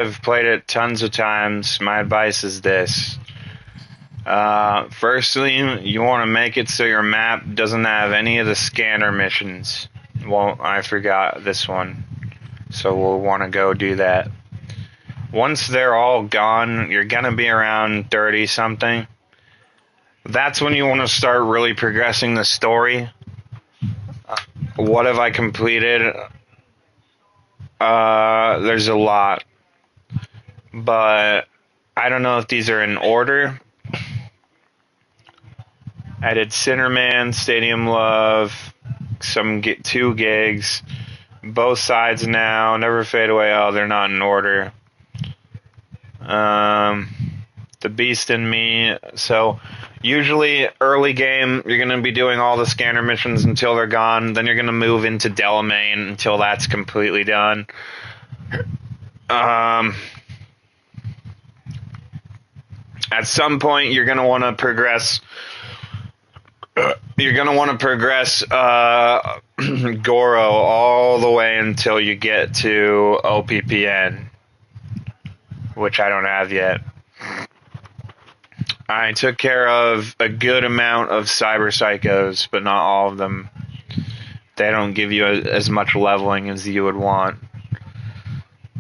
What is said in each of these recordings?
I've played it tons of times. My advice is this. Firstly, you want to make it so your map doesn't have any of the scanner missions. Well, I forgot this one. So we'll want to go do that. Once they're all gone, you're going to be around 30 something. That's when you want to start really progressing the story. What have I completed? There's a lot. But I don't know if these are in order. I did Sinnerman, Stadium Love, two gigs, both sides now, Never Fade Away. Oh, they're not in order. The Beast in Me. So usually early game, you're going to be doing all the scanner missions until they're gone. Then you're going to move into Delamain until that's completely done. At some point, you're going to want to progress. You're going to want to progress Goro all the way until you get to OPPN, which I don't have yet. I took care of a good amount of cyber psychos, but not all of them. They don't give you as much leveling as you would want.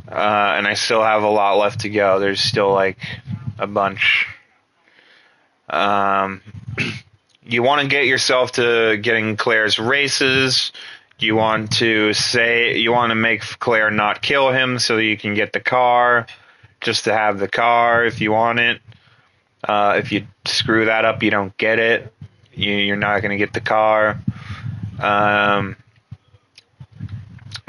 And I still have a lot left to go. There's still like a bunch. You want to get yourself to getting Claire's races. You want to make Claire not kill him so that you can get the car, just to have the car if you want it. If you screw that up, you don't get it. You're not going to get the car.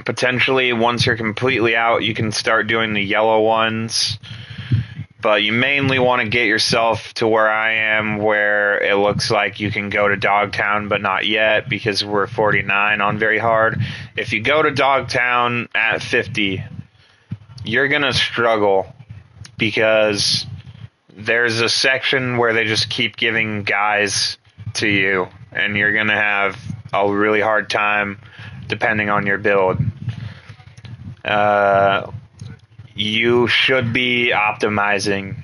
Potentially, once you're completely out, you can start doing the yellow ones. But you mainly want to get yourself to where I am, where it looks like you can go to Dogtown, but not yet, because we're 49 on Very Hard. If you go to Dogtown at 50, you're going to struggle, because there's a section where they just keep giving guys to you, and you're going to have a really hard time depending on your build. You should be optimizing.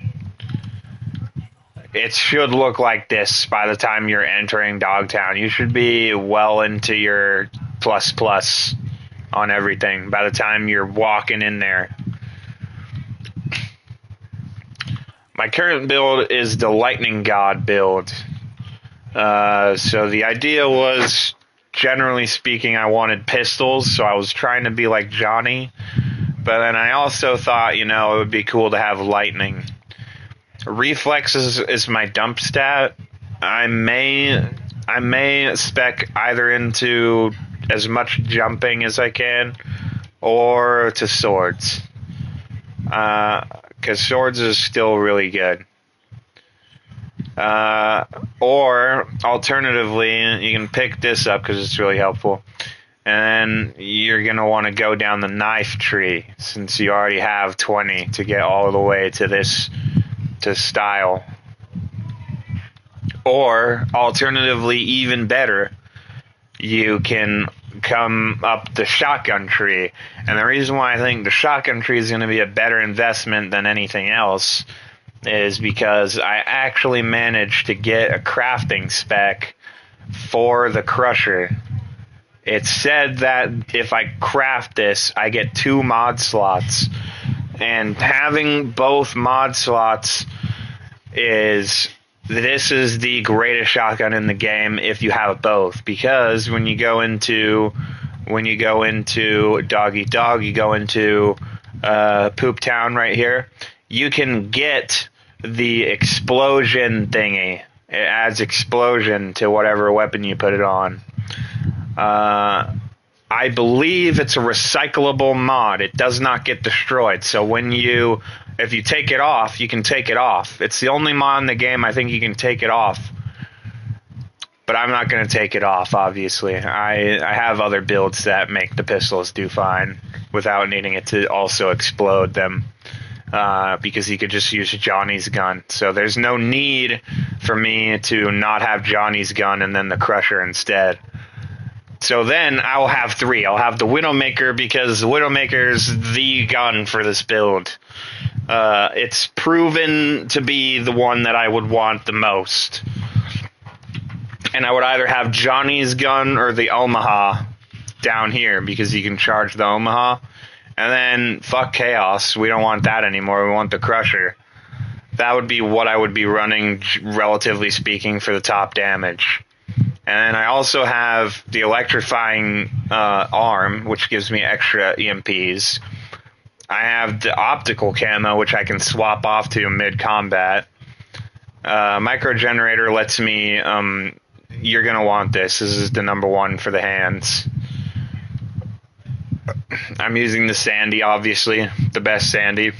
It should look like this by the time you're entering Dogtown. You should be well into your plus on everything by the time you're walking in there. My current build is the Lightning God build. So the idea was, generally speaking, I wanted pistols, so I was trying to be like Johnny. But then I also thought, it would be cool to have lightning. Reflexes is my dump stat. I may spec either into as much jumping as I can, or to swords. Because swords is still really good. Or, alternatively, you can pick this up because it's really helpful. And then you're going to want to go down the knife tree, since you already have 20 to get all the way to style. Or, alternatively, even better, you can come up the shotgun tree. And the reason why I think the shotgun tree is going to be a better investment than anything else is because I actually managed to get a crafting spec for the Crusher. It said that if I craft this, I get 2 mod slots. And having both mod slots this is the greatest shotgun in the game if you have both. Because when you go into Dog Eat Dog, you go into Poop Town right here, you can get the explosion thingy. It adds explosion to whatever weapon you put it on. I believe it's a recyclable mod. It does not get destroyed. So if you take it off, you can take it off. It's the only mod in the game I think you can take it off. But I'm not going to take it off, obviously. I have other builds that make the pistols do fine without needing it to also explode them. Because you could just use Johnny's gun. So there's no need for me to not have Johnny's gun and then the Crusher instead. So then I'll have 3. I'll have the Widowmaker because the Widowmaker's the gun for this build. It's proven to be the one that I would want the most. And I would either have Johnny's gun or the Omaha down here because you can charge the Omaha. And then fuck Chaos. We don't want that anymore. We want the Crusher. That would be what I would be running, relatively speaking, for the top damage. And then I also have the Electrifying Arm, which gives me extra EMPs. I have the Optical Camo, which I can swap off to mid-combat. Micro Generator lets me... you're going to want this. This is the number 1 for the hands. I'm using the Sandy, obviously. The best Sandy.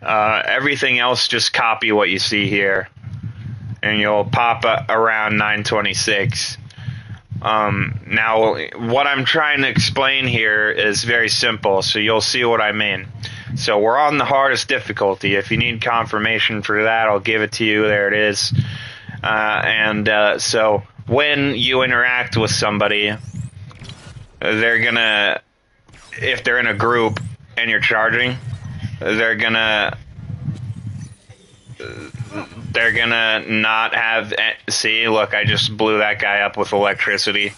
Everything else, just copy what you see here. And you'll pop around 926. Now, what I'm trying to explain here is very simple, so you'll see what I mean. So we're on the hardest difficulty. If you need confirmation for that, I'll give it to you. There it is. So when you interact with somebody, they're gonna, if they're in a group and you're charging, they're gonna not have... See, look, I just blew that guy up with electricity.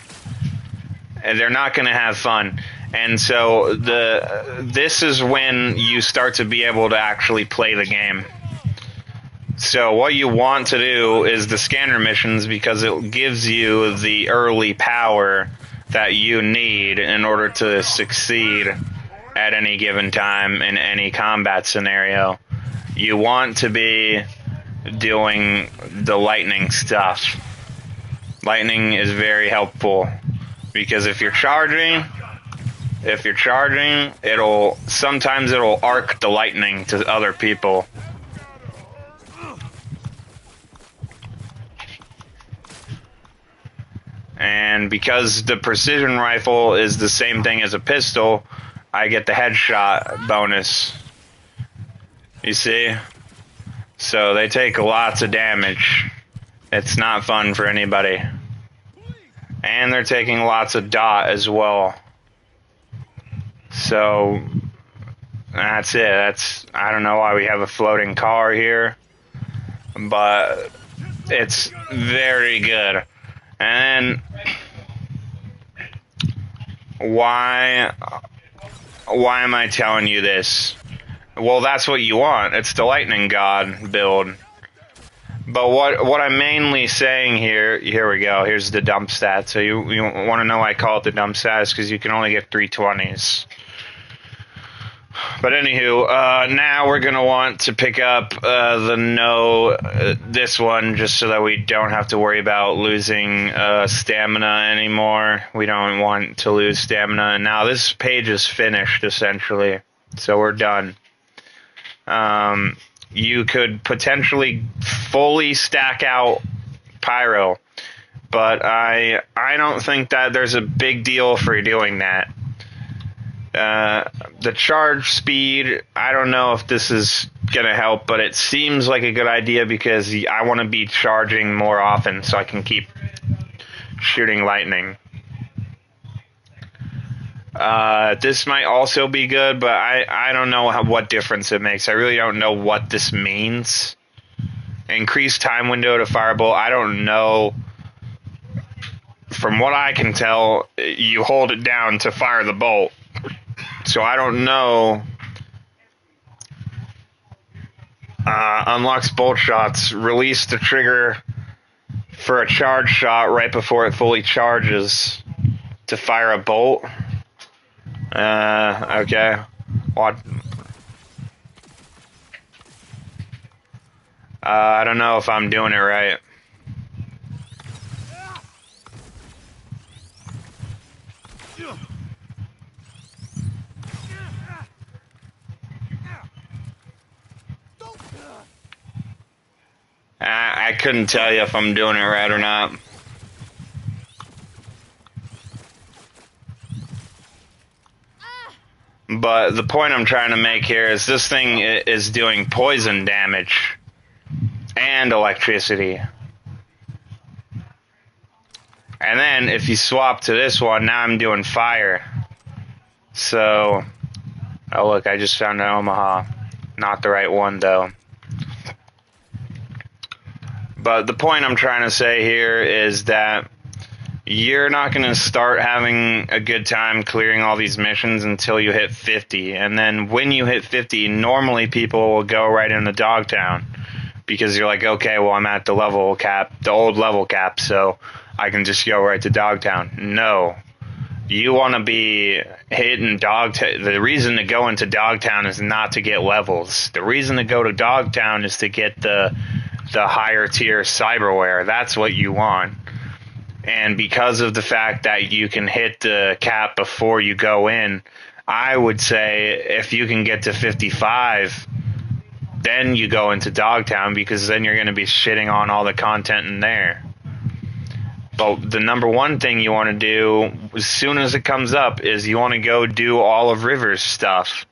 And they're not gonna have fun. And so this is when you start to be able to actually play the game. So what you want to do is the scanner missions, because it gives you the early power that you need in order to succeed at any given time in any combat scenario. You want to be doing the lightning stuff. Lightning is very helpful because if you're charging, sometimes it'll arc the lightning to other people. And because the precision rifle is the same thing as a pistol, I get the headshot bonus. You see? So they take lots of damage. It's not fun for anybody. And they're taking lots of dot as well. So that's it. I don't know why we have a floating car here, but it's very good. And why am I telling you this? Well, that's what you want. It's the Lightning God build. But what I'm mainly saying here we go. Here's the dump stat. So you want to know why I call it the dump stat? Because you can only get 320s. But anywho, now we're going to want to pick up this one, just so that we don't have to worry about losing stamina anymore. We don't want to lose stamina. And now this page is finished, essentially. So we're done. You could potentially fully stack out Pyro, but I don't think that there's a big deal for doing that. The charge speed, I don't know if this is going to help, but it seems like a good idea because I want to be charging more often so I can keep shooting lightning. This might also be good, but I don't know what difference it makes. I really don't know what this means. Increased time window to firebolt, I don't know. From what I can tell, you hold it down to fire the bolt. So I don't know. Unlocks bolt shots. Release the trigger for a charge shot right before it fully charges to fire a bolt. Okay. What? I don't know if I'm doing it right. I couldn't tell you if I'm doing it right or not. But the point I'm trying to make here is this thing is doing poison damage and electricity. And then if you swap to this one, now I'm doing fire. So, oh look, I just found an Omaha. Not the right one though. But the point I'm trying to say here is that you're not going to start having a good time clearing all these missions until you hit 50. And then when you hit 50, normally people will go right into Dogtown. Because you're like, okay, well, I'm at the level cap, the old level cap, so I can just go right to Dogtown. No. You want to be hitting Dogtown. The reason to go into Dogtown is not to get levels. The reason to go to Dogtown is to get the higher tier cyberware. That's what you want. And because of the fact that you can hit the cap before you go in, I would say if you can get to 55, then you go into Dogtown, because then you're going to be shitting on all the content in there. But the number one thing you want to do as soon as it comes up is you want to go do all of River's stuff.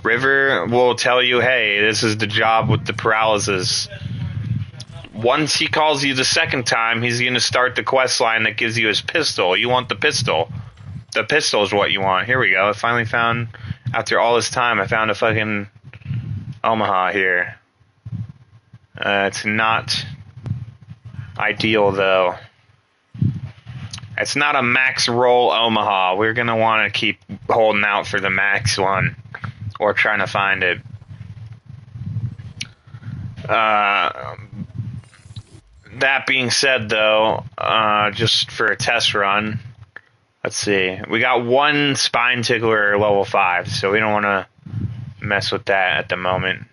River will tell you, hey, this is the job with the paralysis. Once he calls you the second time, he's going to start the quest line that gives you his pistol. You want the pistol. The pistol is what you want. Here we go. I finally found, after all this time, I found a fucking Omaha here. It's not ideal, though. It's not a max roll Omaha. We're going to want to keep holding out for the max one. Or trying to find it. That being said, though, just for a test run, let's see. We got one Spine Tickler level 5, so we don't want to mess with that at the moment.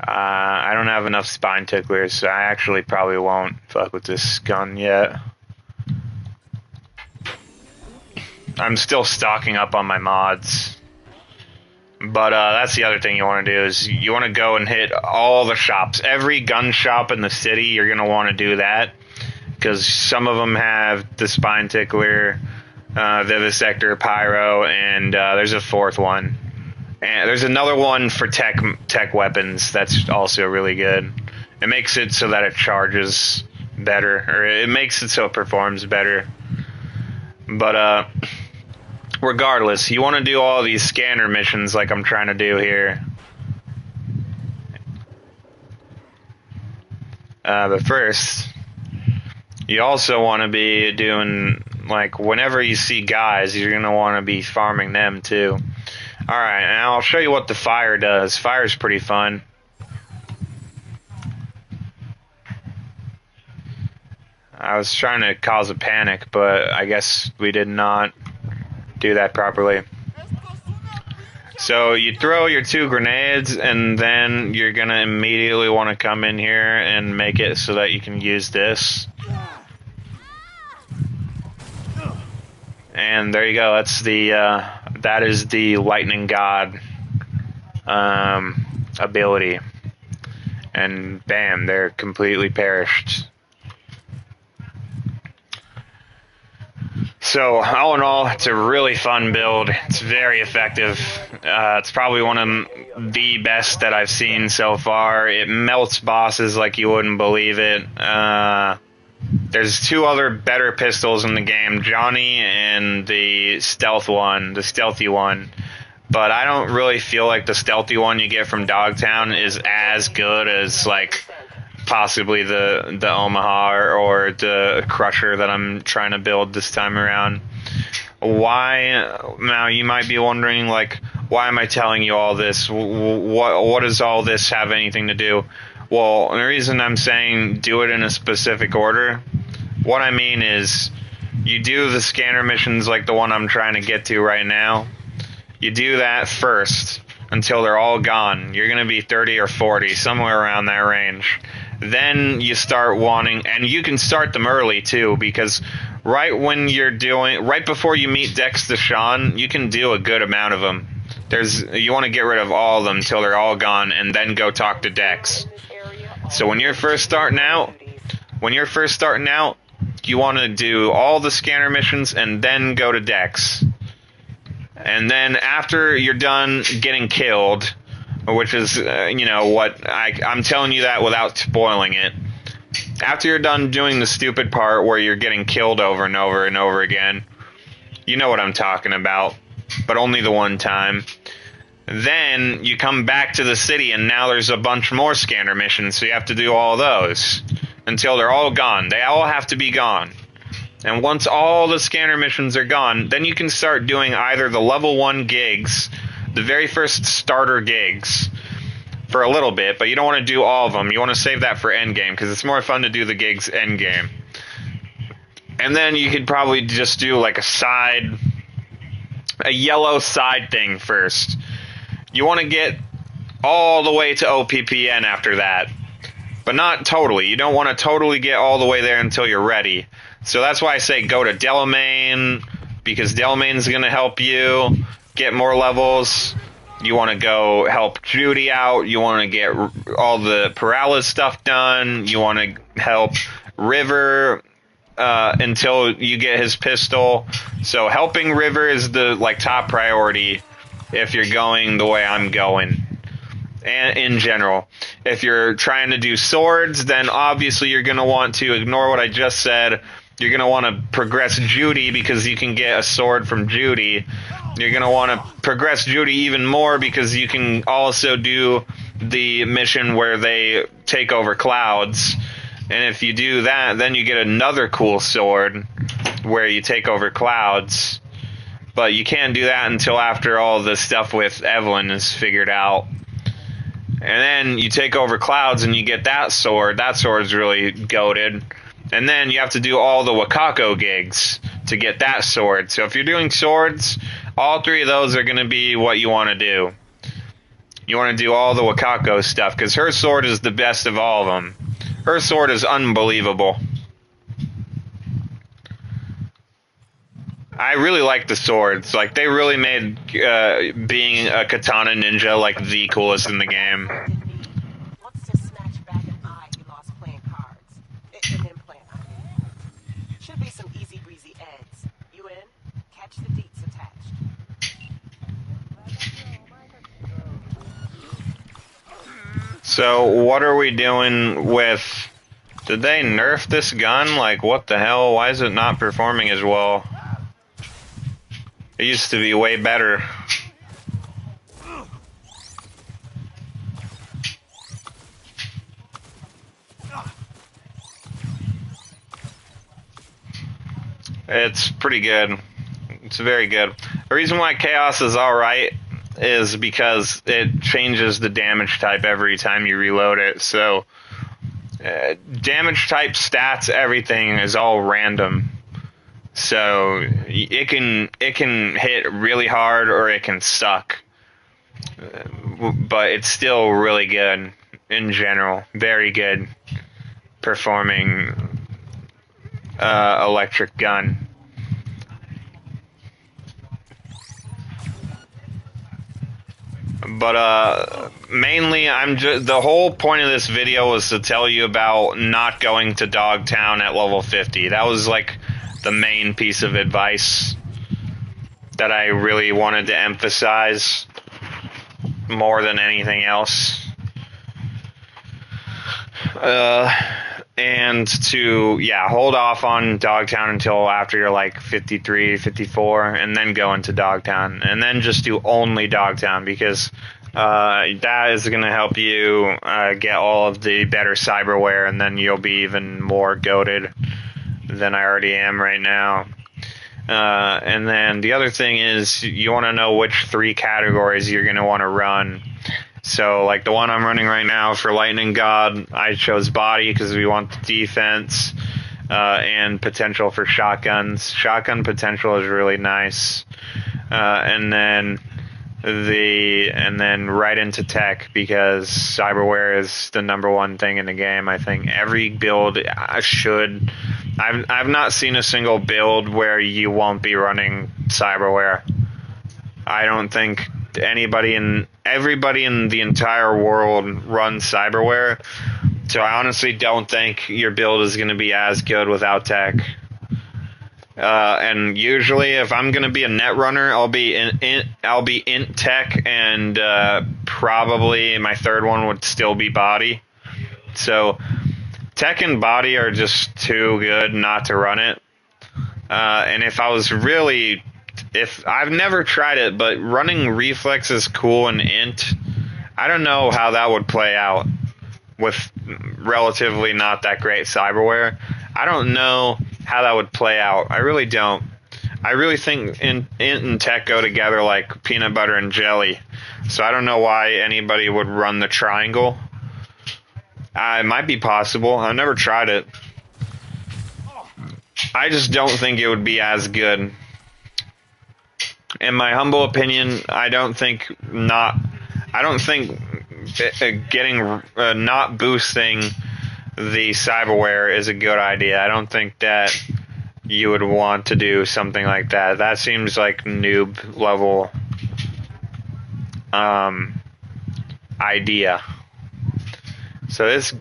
I don't have enough Spine Ticklers, so I actually probably won't fuck with this gun yet. I'm still stocking up on my mods. But that's the other thing you want to do is you want to go and hit all the shops. Every gun shop in the city, you're going to want to do that. Because some of them have the Spine Tickler, Vivisector, Pyro, and there's a fourth one. And there's another one for tech weapons that's also really good. It makes it so that it charges better. Or it makes it so it performs better. But, regardless, you want to do all these scanner missions like I'm trying to do here. But first, you also want to be doing, like, whenever you see guys, you're going to want to be farming them too. Alright, and I'll show you what the fire does. Fire's pretty fun. I was trying to cause a panic, but I guess we did not do that properly. So you throw your 2 grenades, and then you're gonna immediately want to come in here and make it so that you can use this. And there you go. That's the that is the Lightning God ability. And bam, they're completely perished. So, all in all, it's a really fun build. It's very effective. It's probably one of the best that I've seen so far. It melts bosses like you wouldn't believe it. There's 2 other better pistols in the game, Johnny and the stealthy one. But I don't really feel like the stealthy one you get from Dogtown is as good as, like, possibly the Omaha or the Crusher that I'm trying to build this time around. Why? Now, you might be wondering, like, why am I telling you all this? What does all this have anything to do? Well, the reason I'm saying do it in a specific order, what I mean is you do the scanner missions like the one I'm trying to get to right now. You do that first until they're all gone. You're going to be 30 or 40, somewhere around that range. Then you start wanting, and you can start them early too, because right before you meet Dex Deshawn, you can do a good amount of them. You want to get rid of all of them until they're all gone, and then go talk to Dex. So when you're first starting out, you want to do all the scanner missions and then go to Dex. And then after you're done getting killed, which is, what I'm telling you that without spoiling it. After you're done doing the stupid part where you're getting killed over and over and over again, you know what I'm talking about, but only the one time. Then you come back to the city, and now there's a bunch more scanner missions, so you have to do all those until they're all gone. They all have to be gone. And once all the scanner missions are gone, then you can start doing either the level 1 gigs, the very first starter gigs, for a little bit, but you don't want to do all of them. You want to save that for endgame, because it's more fun to do the gigs endgame. And then you could probably just do like a yellow side thing first. You want to get all the way to OPPN after that, but not totally. You don't want to totally get all the way there until you're ready. So that's why I say go to Delamain, because Delamain's going to help you get more levels. You want to go help Judy out. You want to get all the Perales stuff done. You want to help River until you get his pistol. So helping River is the top priority if you're going the way I'm going. And in general, if you're trying to do swords, then obviously you're going to want to ignore what I just said. You're going to want to progress Judy because you can get a sword from Judy. You're going to want to progress Judy even more because you can also do the mission where they take over clouds. And if you do that, then you get another cool sword where you take over clouds. But you can't do that until after all the stuff with Evelyn is figured out. And then you take over clouds and you get that sword. That sword's really goated. And then you have to do all the Wakako gigs to get that sword. So if you're doing swords, all 3 of those are going to be what you want to do. You want to do all the Wakako stuff, because her sword is the best of all of them. Her sword is unbelievable. I really like the swords. They really made being a katana ninja the coolest in the game. Let's just snatch back an eye he lost playing cards. An implant, I mean. Should be some easy breezy eds. You in? Catch the deets attached. So what are we doing with... Did they nerf this gun? What the hell? Why is it not performing as well? It used to be way better. It's pretty good. It's very good. The reason why Chaos is alright is because it changes the damage type every time you reload it. So, damage type, stats, everything is all random. So it can hit really hard or it can suck, but it's still really good in general. Very good performing electric gun. But mainly, the whole point of this video was to tell you about not going to Dogtown at level 50. That was the main piece of advice that I really wanted to emphasize more than anything else. And to, hold off on Dogtown until after you're 53, 54, and then go into Dogtown. And then just do only Dogtown, because that is going to help you get all of the better cyberware, and then you'll be even more goated than I already am right now. And then the other thing is you want to know which 3 categories you're going to want to run. So the one I'm running right now for Lightning God, I chose body because we want the defense and potential for shotguns. Shotgun potential is really nice. And then right into tech, because cyberware is the #1 thing in the game. I think every build should. I've not seen a single build where you won't be running cyberware. I don't think everybody in the entire world runs cyberware. So I honestly don't think your build is going to be as good without tech. And usually, if I'm going to be a net runner, I'll be int tech, and probably my third one would still be body. So tech and body are just too good not to run it. And if I've never tried it, but running reflex is cool in int. I don't know how that would play out with relatively not that great cyberware. I don't know how that would play out. I really don't. I really think int and tech go together like peanut butter and jelly. So I don't know why anybody would run the triangle. It might be possible. I've never tried it. I just don't think it would be as good. In my humble opinion, I don't think getting not boosting the cyberware is a good idea. I don't think that you would want to do something like that. That seems like noob level idea. So this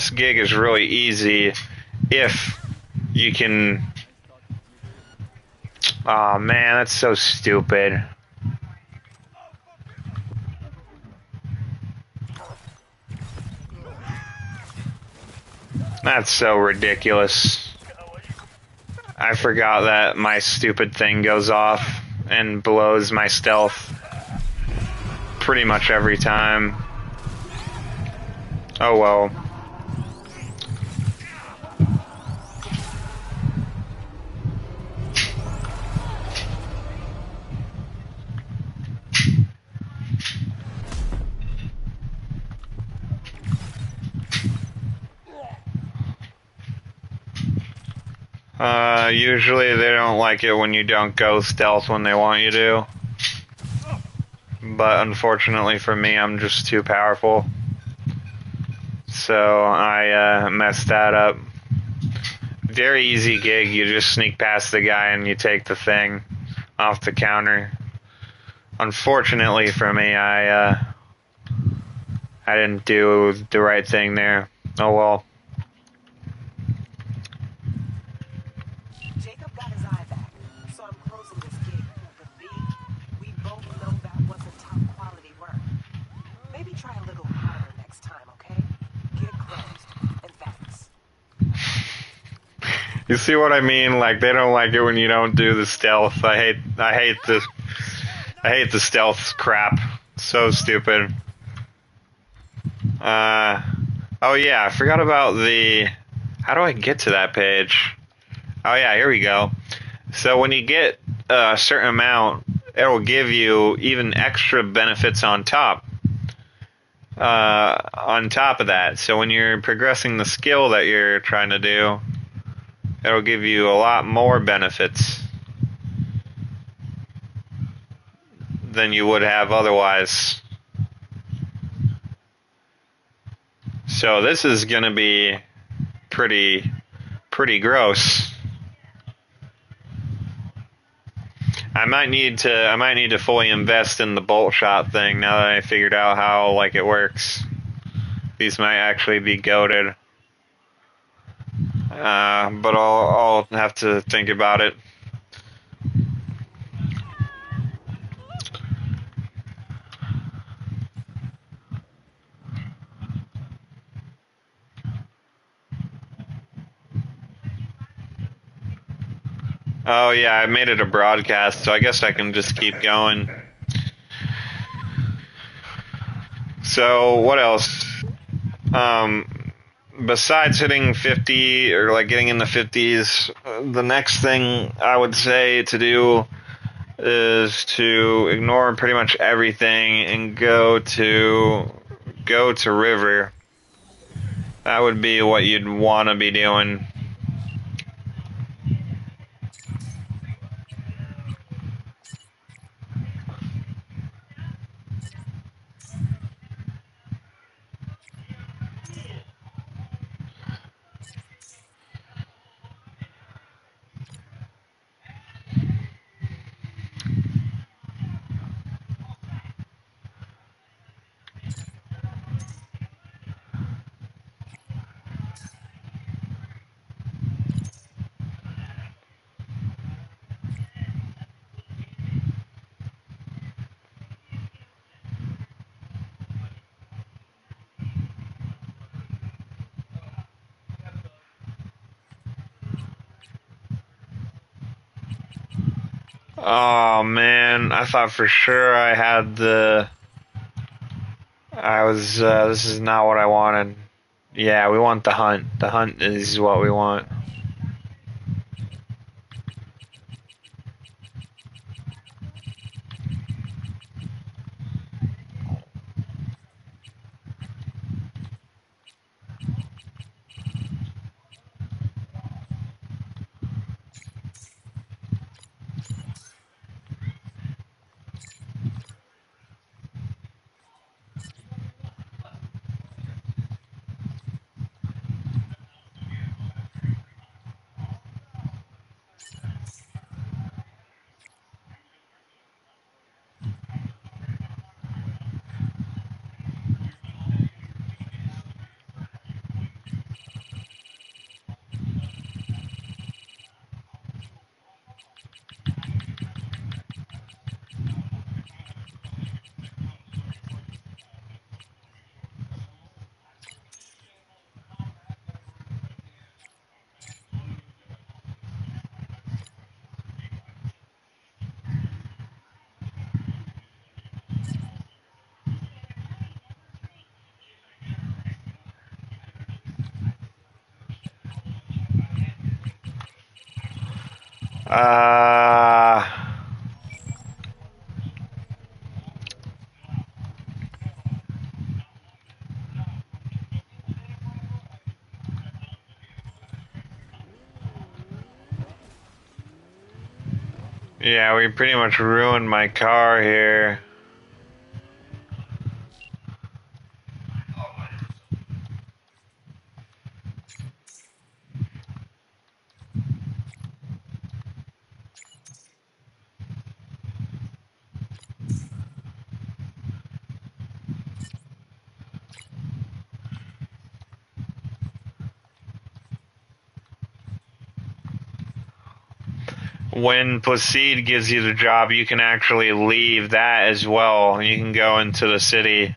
gig is really easy if you can. Oh man, that's so stupid. That's so ridiculous. I forgot that my stupid thing goes off and blows my stealth pretty much every time. Oh well. Usually they don't like it when you don't go stealth when they want you to. But unfortunately for me, I'm just too powerful. So I messed that up. Very easy gig. You just sneak past the guy and you take the thing off the counter. Unfortunately for me, I didn't do the right thing there. Oh well. Jacob got his eye back, so I'm closing this gig. But B, we both know that wasn't top quality work. Maybe try a little harder next time, okay? Get it closed, and thanks. You see what I mean? Like they don't like it when you don't do the stealth. I hate the stealth crap. So stupid. Oh yeah, I forgot about the. How do I get to that page? Oh yeah, here we go. So when you get a certain amount, it'll give you even extra benefits on top. On top of that, so when you're progressing the skill that you're trying to do, it'll give you a lot more benefits than you would have otherwise. So this is gonna be pretty gross. I might need to fully invest in the bolt shot thing now that I figured out how like it works. These might actually be goated. But I'll have to think about it. Oh yeah, I made it a broadcast, so I guess I can just keep going. So what else? Besides hitting 50 or like getting in the 50s, the next thing I would say to do is to ignore pretty much everything and go to river. That would be what you'd want to be doing. Oh man, I thought for sure I had the. This is not what I wanted. Yeah, we want the hunt. The hunt is what we want. Uh, yeah, we pretty much ruined my car here. When Placide gives you the job, you can actually leave that as well. You can go into the city.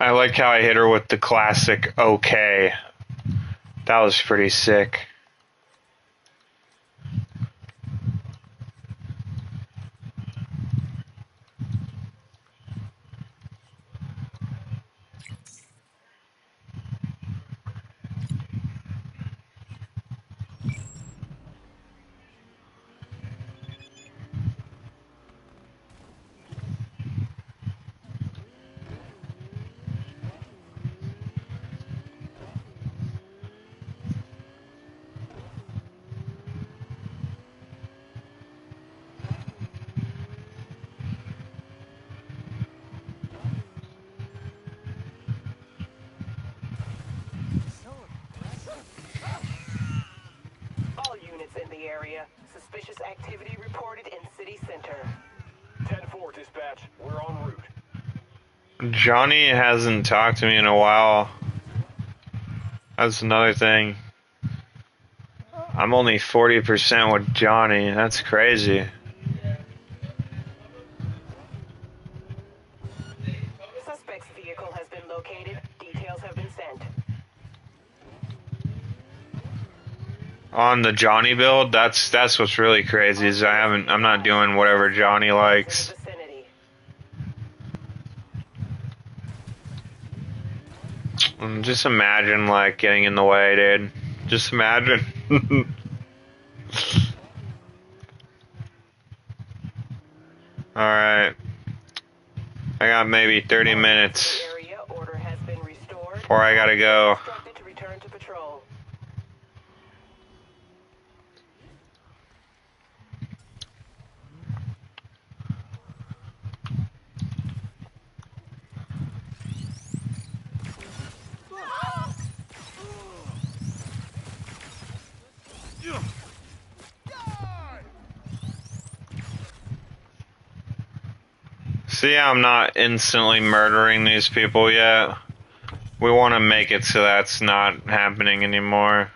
I like how I hit her with the classic okay. That was pretty sick. All units in the area. Suspicious activity reported in city center. 10-4, dispatch. We're en route. Johnny hasn't talked to me in a while. That's another thing. I'm only 40% with Johnny. That's crazy. Suspect's vehicle has been located. Details have been sent. On the Johnny build, that's what's really crazy is I'm not doing whatever Johnny likes. Vicinity. Just imagine, like, getting in the way, dude. Just imagine. Alright. I got maybe 30 minutes Order has been restored. before I gotta go. Instructed to return to patrol. See, I'm not instantly murdering these people yet. We want to make it so that's not happening anymore.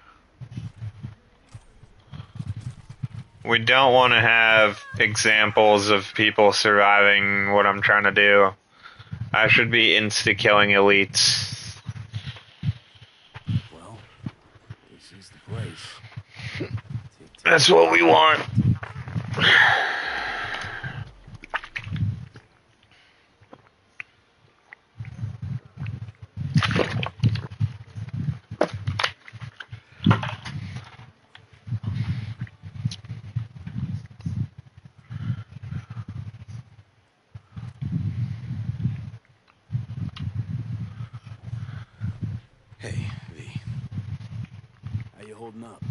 We don't want to have examples of people surviving what I'm trying to do. I should be insta-killing elites. Well, this is the place. That's what we want. Hey, V. How you holding up?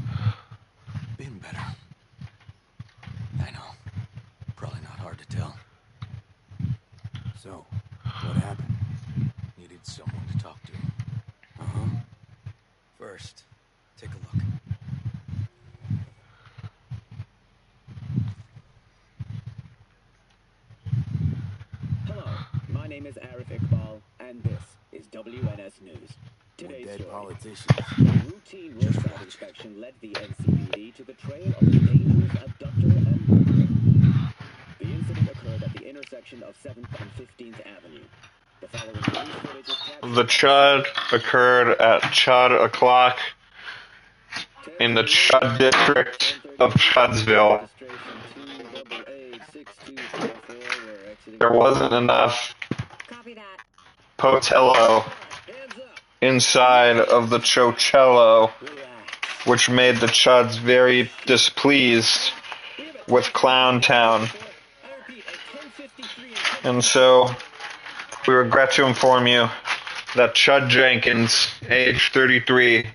Been better. I know. Probably not hard to tell. So, what happened? Needed someone to talk to. Uh-huh. First, take a look. Hello, my name is Arif Iqbal, and this is WNS News. Today's Dead story. politicians. A routine roadside inspection led the NCPD to the trail of a dangerous abductor and murderer. The incident occurred at the intersection of 7th and 15th Avenue. The following police footage is captured. The Chud occurred at Chud o'clock in the Chud district of Chudsville. There wasn't enough Copy that. Potello inside of the Chocello, which made the Chuds very displeased with Clown Town. And so, we regret to inform you that Chud Jenkins, age 33,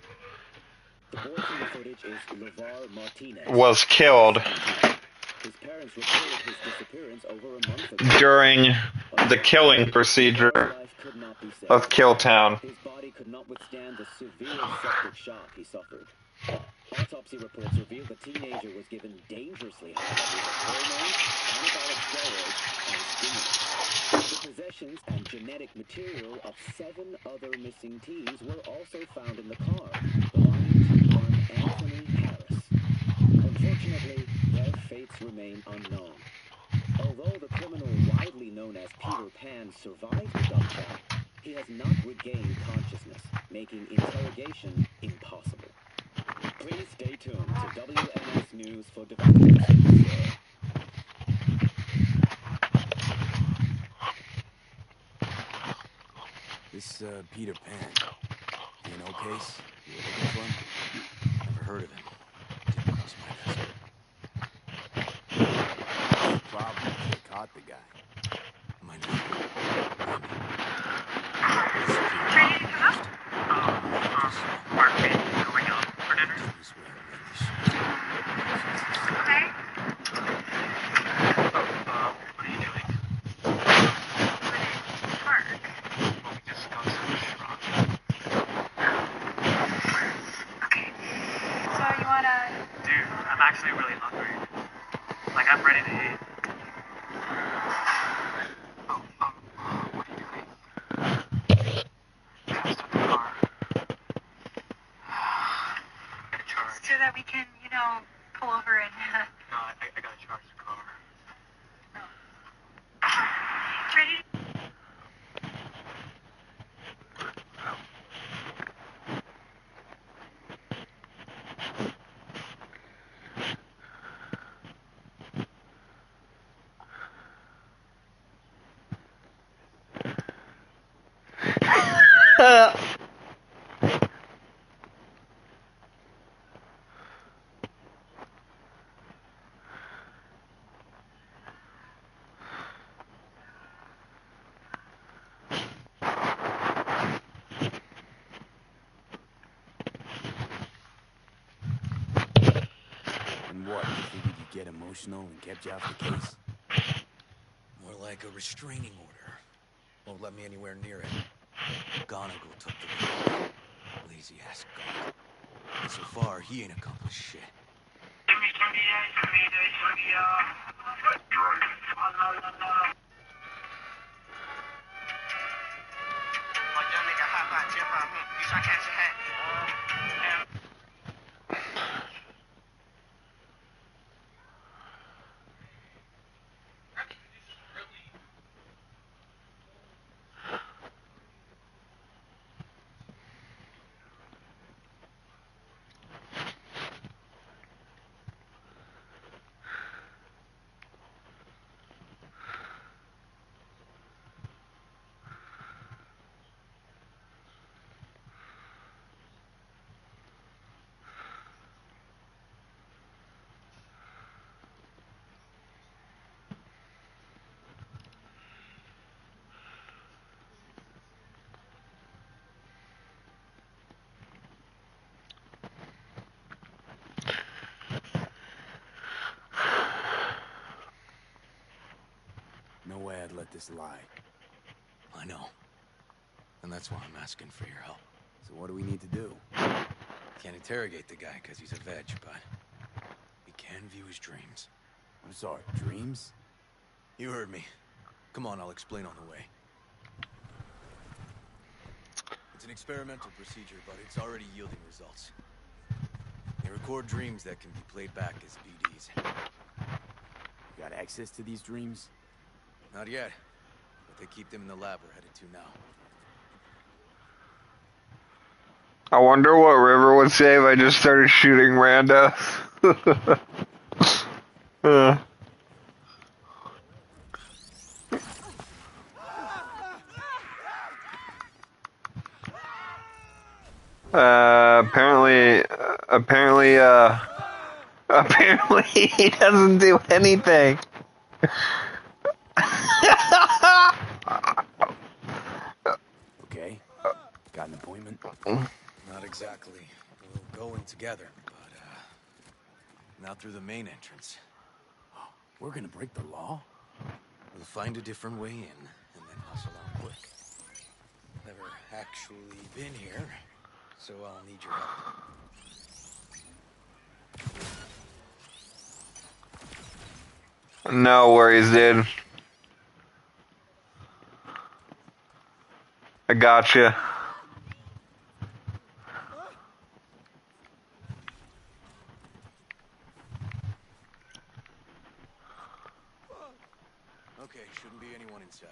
was killed during the killing procedure of Killtown. His body could not withstand the severe septic shock he suffered. Autopsy reports revealed the teenager was given dangerously high levels of hormones, anabolic steroids, and stimulants. The possessions and genetic material of 7 other missing teens were also found in the car, belonging to one Anthony Harris. Unfortunately, their fates remain unknown. Although the criminal widely known as Peter Pan survived the gunshot, he has not regained consciousness, making interrogation impossible. Please stay tuned to WNS News for developments in the story. This, Peter Pan. D&O case? You were looking for him? Never heard of him. Didn't cross my desk. What's the problem if they caught the guy? Might not. Trinity, come up. Mark, going out for dinner? Okay. What are you doing? Park. Well, we just go to the restaurant. Okay. So you wanna... Dude, I'm actually really hungry. Like, I'm ready to eat. What are you doing? Just at the car. Get a charge. So that we can, pull over and... No, I gotta charge the car. No. Ready? get emotional and kept you off the case? More like a restraining order. Won't let me anywhere near it. McGonagall took the lead. Lazy ass guard. And so far, he ain't accomplished shit. No way I'd let this lie. I know. And that's why I'm asking for your help. So what do we need to do? Can't interrogate the guy because he's a veg, but we can view his dreams. I'm sorry, dreams? You heard me. Come on, I'll explain on the way. It's an experimental procedure, but it's already yielding results. They record dreams that can be played back as VDs. You got access to these dreams? Not yet, but they keep them in the lab we're headed to now. I wonder what River would say if I just started shooting randos. Apparently he doesn't do anything. Okay. Got an appointment? Not exactly. We'll go in together, but, not through the main entrance. We're gonna break the law? We'll find a different way in, and then hustle out quick. Never actually been here, so I'll need your help. No worries, dude. I gotcha. Okay, shouldn't be anyone inside.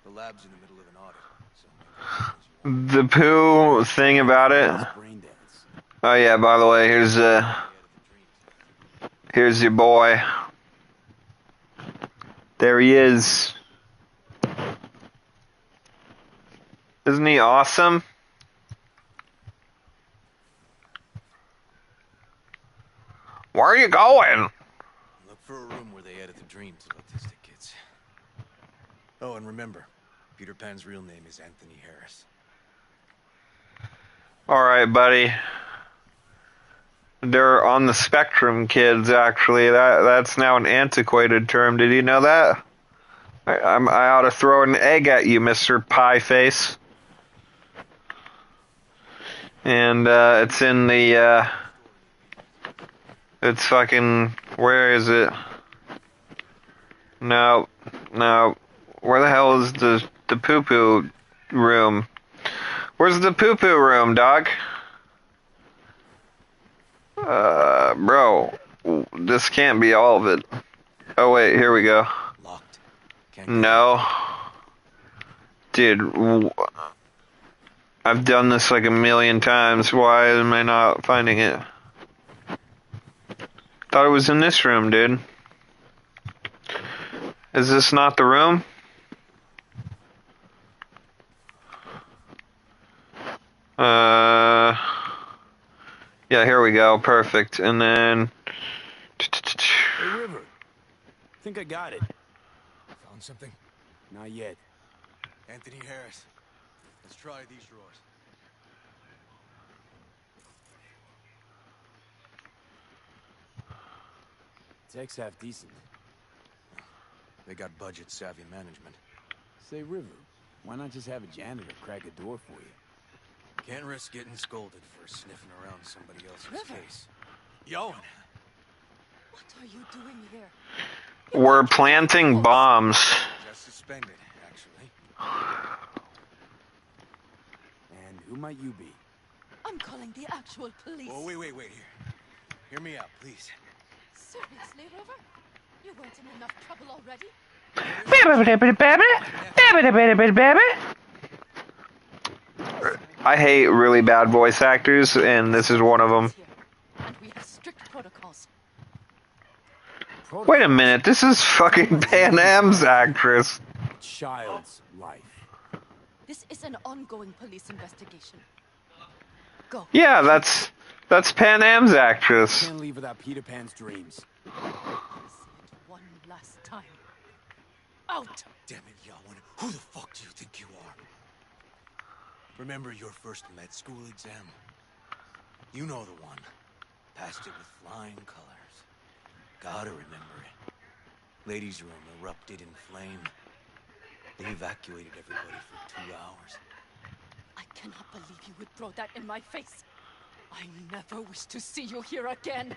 The lab's in the middle of an audit, so make The poo thing about it. brain dance. Oh yeah, by the way, here's your boy. There he is. Isn't he awesome? Where are you going? Look for a room where they edit the dreams of autistic kids. Oh, and remember, Peter Pan's real name is Anthony Harris. Alright, buddy. They're on the spectrum kids, actually. That's now an antiquated term. Did you know that? I ought to throw an egg at you, Mr. Pie Face. And it's in the it's fucking, where is it? No. Where the hell is the poo-poo room? Where's the poo-poo room, dog? Bro, this can't be all of it. Oh wait, here we go. Locked. No. Dude, I've done this like a million times. Why am I not finding it? Thought it was in this room, dude. Is this not the room? Yeah, here we go. Perfect. And then... Hey, River. Think I got it. Found something? Not yet. Anthony Harris. Let's try these drawers. tech's half decent. They got budget-savvy management. Say, River, why not just have a janitor crack a door for you? Can't risk getting scolded for sniffing around somebody else's River. case. Yoan! What are you doing here? We're planting bombs. Just suspended, actually. And who might you be? I'm calling the actual police. Oh, wait, here. Hear me out, please. Seriously, River? You weren't in enough trouble already? I hate really bad voice actors, and this is one of them. And we have strict protocols. Wait a minute, this is fucking Pan Am's actress. Child's life. This is an ongoing police investigation. Go. Yeah, that's Pan Am's actress. Can't leave without Peter Pan's dreams. Say it one last time. Out! Damn it, Yoan. Who the fuck do you think you are? Remember your first med school exam? You know the one. Passed it with flying colors. Gotta remember it. Ladies' room erupted in flame. They evacuated everybody for 2 hours. I cannot believe you would throw that in my face. I never wish to see you here again.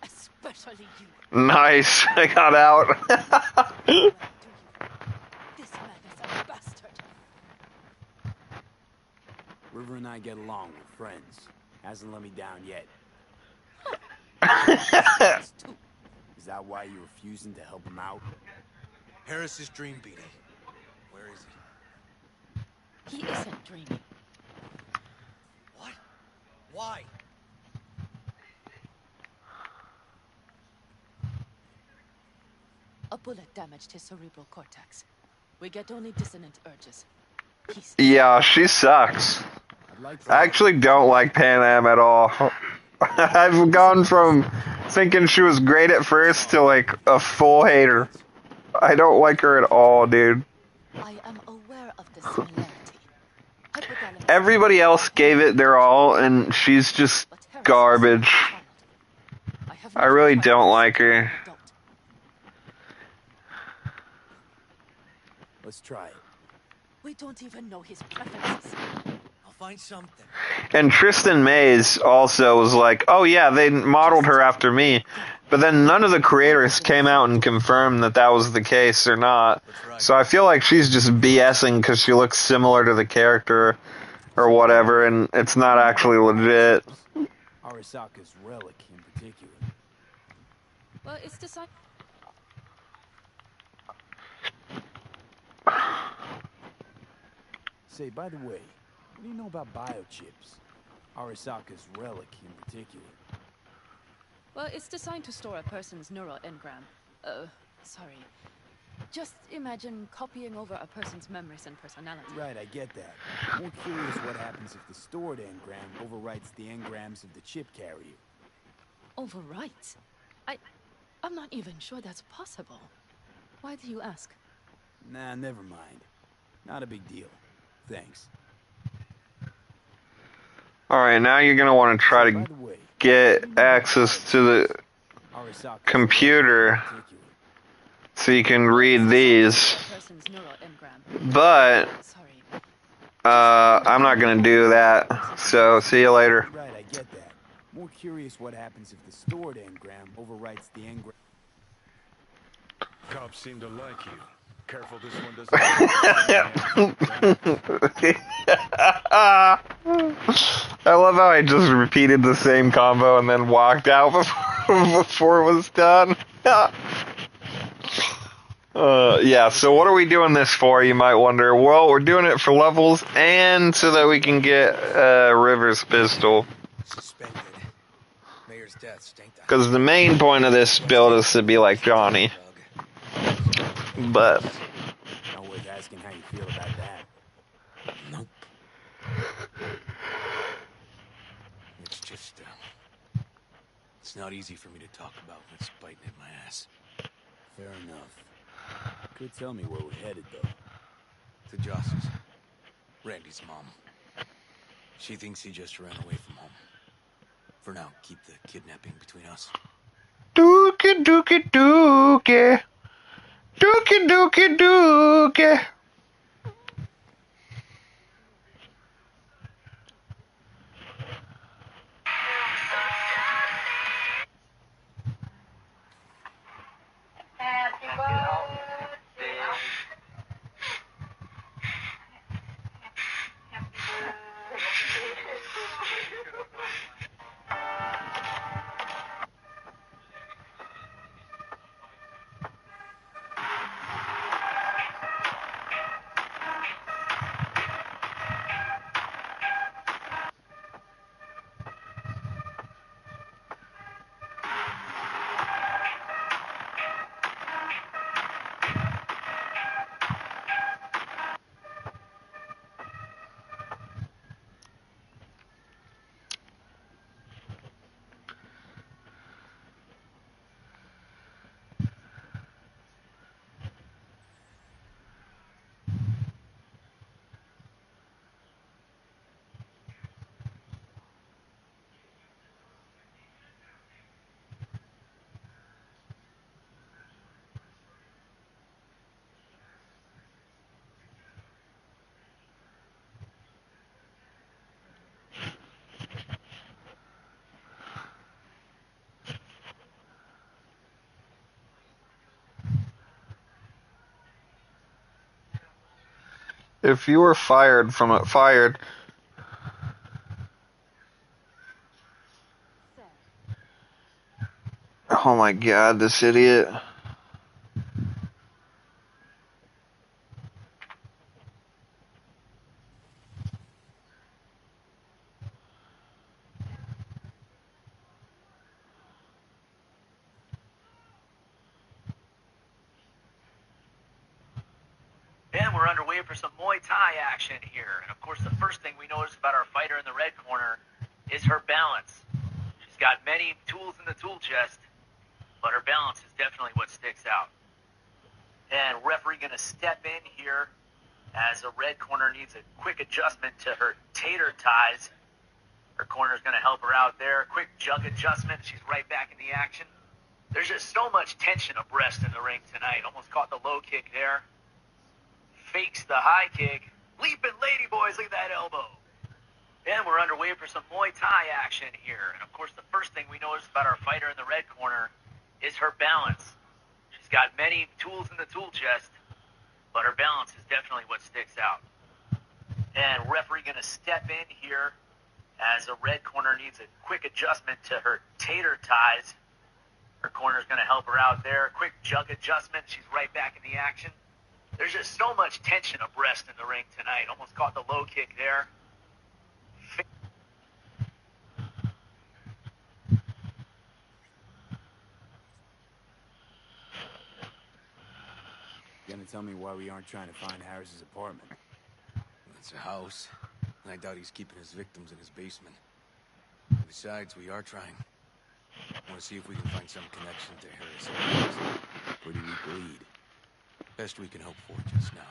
Especially you. Nice, I got out. Well, do you? This man is a bastard. River and I get along. We're friends. Hasn't let me down yet. It's too. Is that why you're refusing to help him out? Harris's dream beating. Where is he? He isn't dreaming. What? Why? A bullet damaged his cerebral cortex. We get only dissonant urges. He's Yeah, she sucks. I'd like I actually don't like Pan Am at all. I've gone from thinking she was great at first to like a full hater. I don't like her at all, dude. I am aware of the similarity. Hypothalamus- Everybody else gave it their all, and she's just But Harris is garbage. not a child. have I really not don't tried like this. her. Don't. Let's try it. We don't even know his preferences. I'll find something. And Tristan Mays also was like, oh yeah, they modeled her after me. But then none of the creators came out and confirmed that that was the case or not. So I feel like she's just BSing because she looks similar to the character or whatever, and it's not actually legit. Arasaka's relic in particular. Well, it's decided. Say, by the way, what do you know about biochips? Arasaka's relic in particular. Well, it's designed to store a person's neural engram. Sorry. Just imagine copying over a person's memories and personality. Right, I get that. More curious what happens if the stored engram overwrites the engrams of the chip carrier. Overwrite? I'm not even sure that's possible. Why do you ask? Nah, never mind. Not a big deal. Thanks. Alright, now you're going to want to try By to the way, get access to the Arasaka's computer relic in particular. so you can read these. A person's neural engram. But Sorry. I'm not going to do that. So see you later. Right, I get that. More curious what happens if the stored engram overwrites the engram. Cops seem to like you. Careful, this one doesn't. I love how I just repeated the same combo and then walked out before it was done. Yeah, so what are we doing this for, you might wonder? Well, we're doing it for levels and so that we can get River's pistol. Suspended. Mayor's death stank the Because the main point of this build is to be like Johnny. But Not worth asking how you feel about that. Nope. It's just, it's not easy for me to talk about when it's biting at my ass. Fair enough. Could tell me where we're headed, though. To Joss's. Randy's mom. She thinks he just ran away from home. For now, keep the kidnapping between us. Dookie! Dookie dookie dookie. Dookie dookie dookie. Happy birthday. If you were fired from it, fired. Oh my god, this idiot. And we're underway for some Muay Thai action here. And of course, the first thing we notice about our fighter in the red corner is her balance. She's got many tools in the tool chest, but her balance is definitely what sticks out. And referee going to step in here as the red corner needs a quick adjustment to her tater ties. Her corner's going to help her out there. Quick jug adjustment. She's right back in the action. There's just so much tension abreast in the ring tonight. Almost caught the low kick there. Fakes the high kick. Leaping lady boys, look at that elbow. And we're underway for some Muay Thai action here. And of course, the first thing we notice about our fighter in the red corner is her balance. She's got many tools in the tool chest, but her balance is definitely what sticks out. And referee going to step in here as the red corner needs a quick adjustment to her tater ties. Her corner's going to help her out there. Quick jug adjustment. She's right back in the action. There's just so much tension abreast in the ring tonight. Almost caught the low kick there. Gonna tell me why we aren't trying to find Harris's apartment? It's a house, and I doubt he's keeping his victims in his basement. Besides, we are trying. Want to see if we can find some connection to Harris. Pretty weak lead. Best we can hope for just now.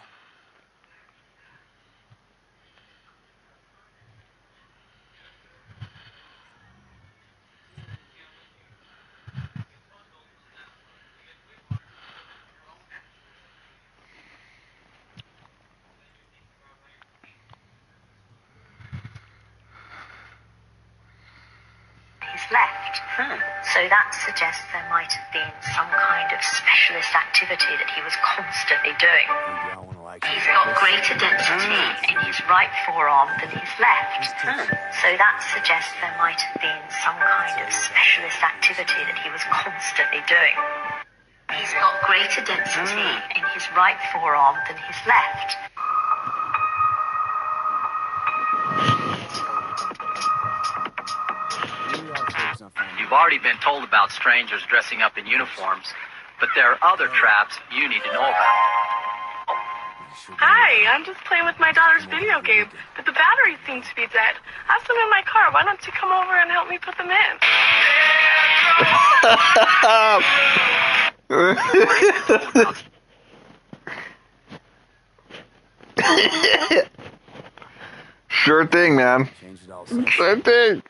Left. So that suggests there might have been some kind of specialist activity that he was constantly doing. He's got greater density in his right forearm than his left. So that suggests there might have been some kind of specialist activity that he was constantly doing. He's got greater density in his right forearm than his left. You've already been told about strangers dressing up in uniforms, but there are other traps you need to know about. Hi, I'm just playing with my daughter's video game, but the battery seems to be dead. I have some in my car. Why don't you come over and help me put them in? Sure thing, man. Sure thing.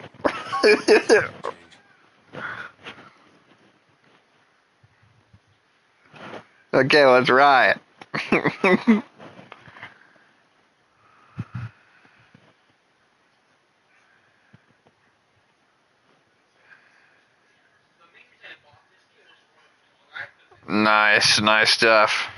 Okay, let's riot. Nice, nice stuff.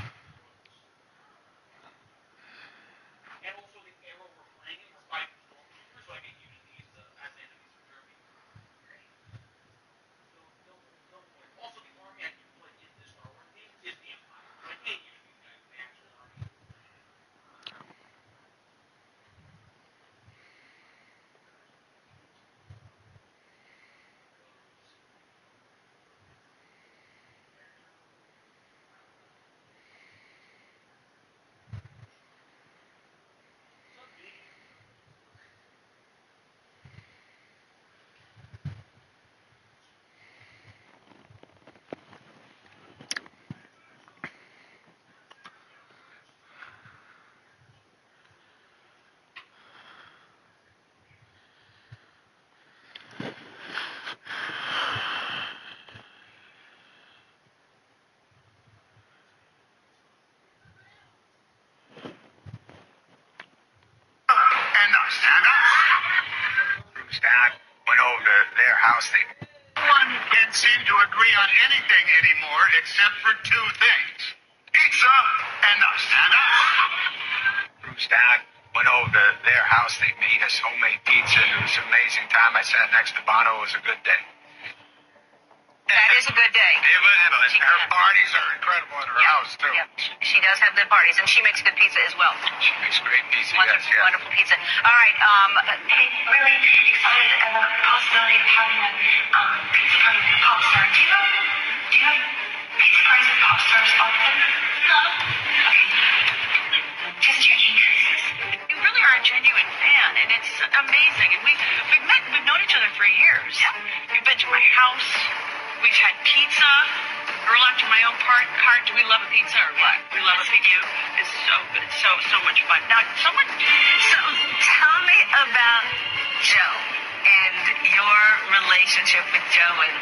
Dad went over to their house. No one can seem to agree on anything anymore except for two things. Pizza and us. Bruce Dad went over to their house. They made us homemade pizza. It was an amazing time. I sat next to Bono. It was a good day. That is a good day. It was. Her parties are incredible at her house, too. Yep. She does have good parties, and she makes good pizza as well. She makes great pizza, Wonderful, yes. wonderful pizza. All right, Really excited at the possibility of having a pizza party with pop star. Do you have pizza parties with pop stars often? No. Okay. Just checking cases. You really are a genuine fan, and it's amazing. And we've known each other for years. Yeah. You've been to my house. We've had pizza. Girl after my own cart. Do we love a pizza or what? We love a pizza. It's so good. So much fun. Now, So tell me about Joe and your relationship with Joe, and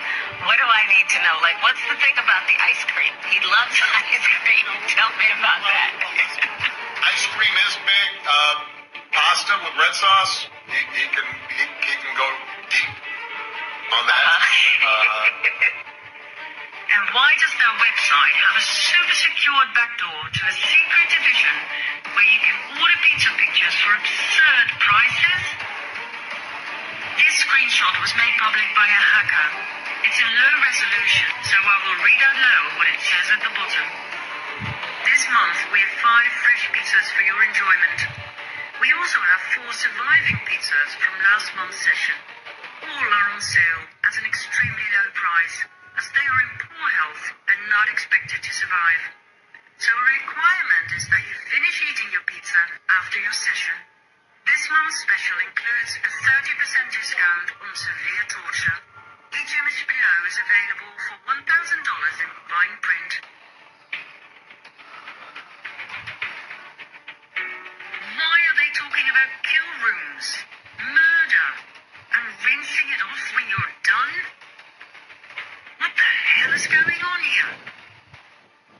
what do I need to know? Like, what's the thing about the ice cream? He loves ice cream. Tell me about that. Ice cream is big. Pasta with red sauce. He can go deep on that. And why does their website have a super secured backdoor to a secret division where you can order pizza pictures for absurd prices? This screenshot was made public by a hacker. It's in low resolution, so I will read out loud what it says at the bottom. This month we have 5 fresh pizzas for your enjoyment. We also have 4 surviving pizzas from last month's session. All are on sale at an extremely low price, as they are in poor health and not expected to survive. So a requirement is that you finish eating your pizza after your session. This month's special includes a 30% discount on severe torture. Each image below is available for $1,000 in fine print. Why are they talking about kill rooms, murder, and rinsing it off when you're done? What the hell is going on here?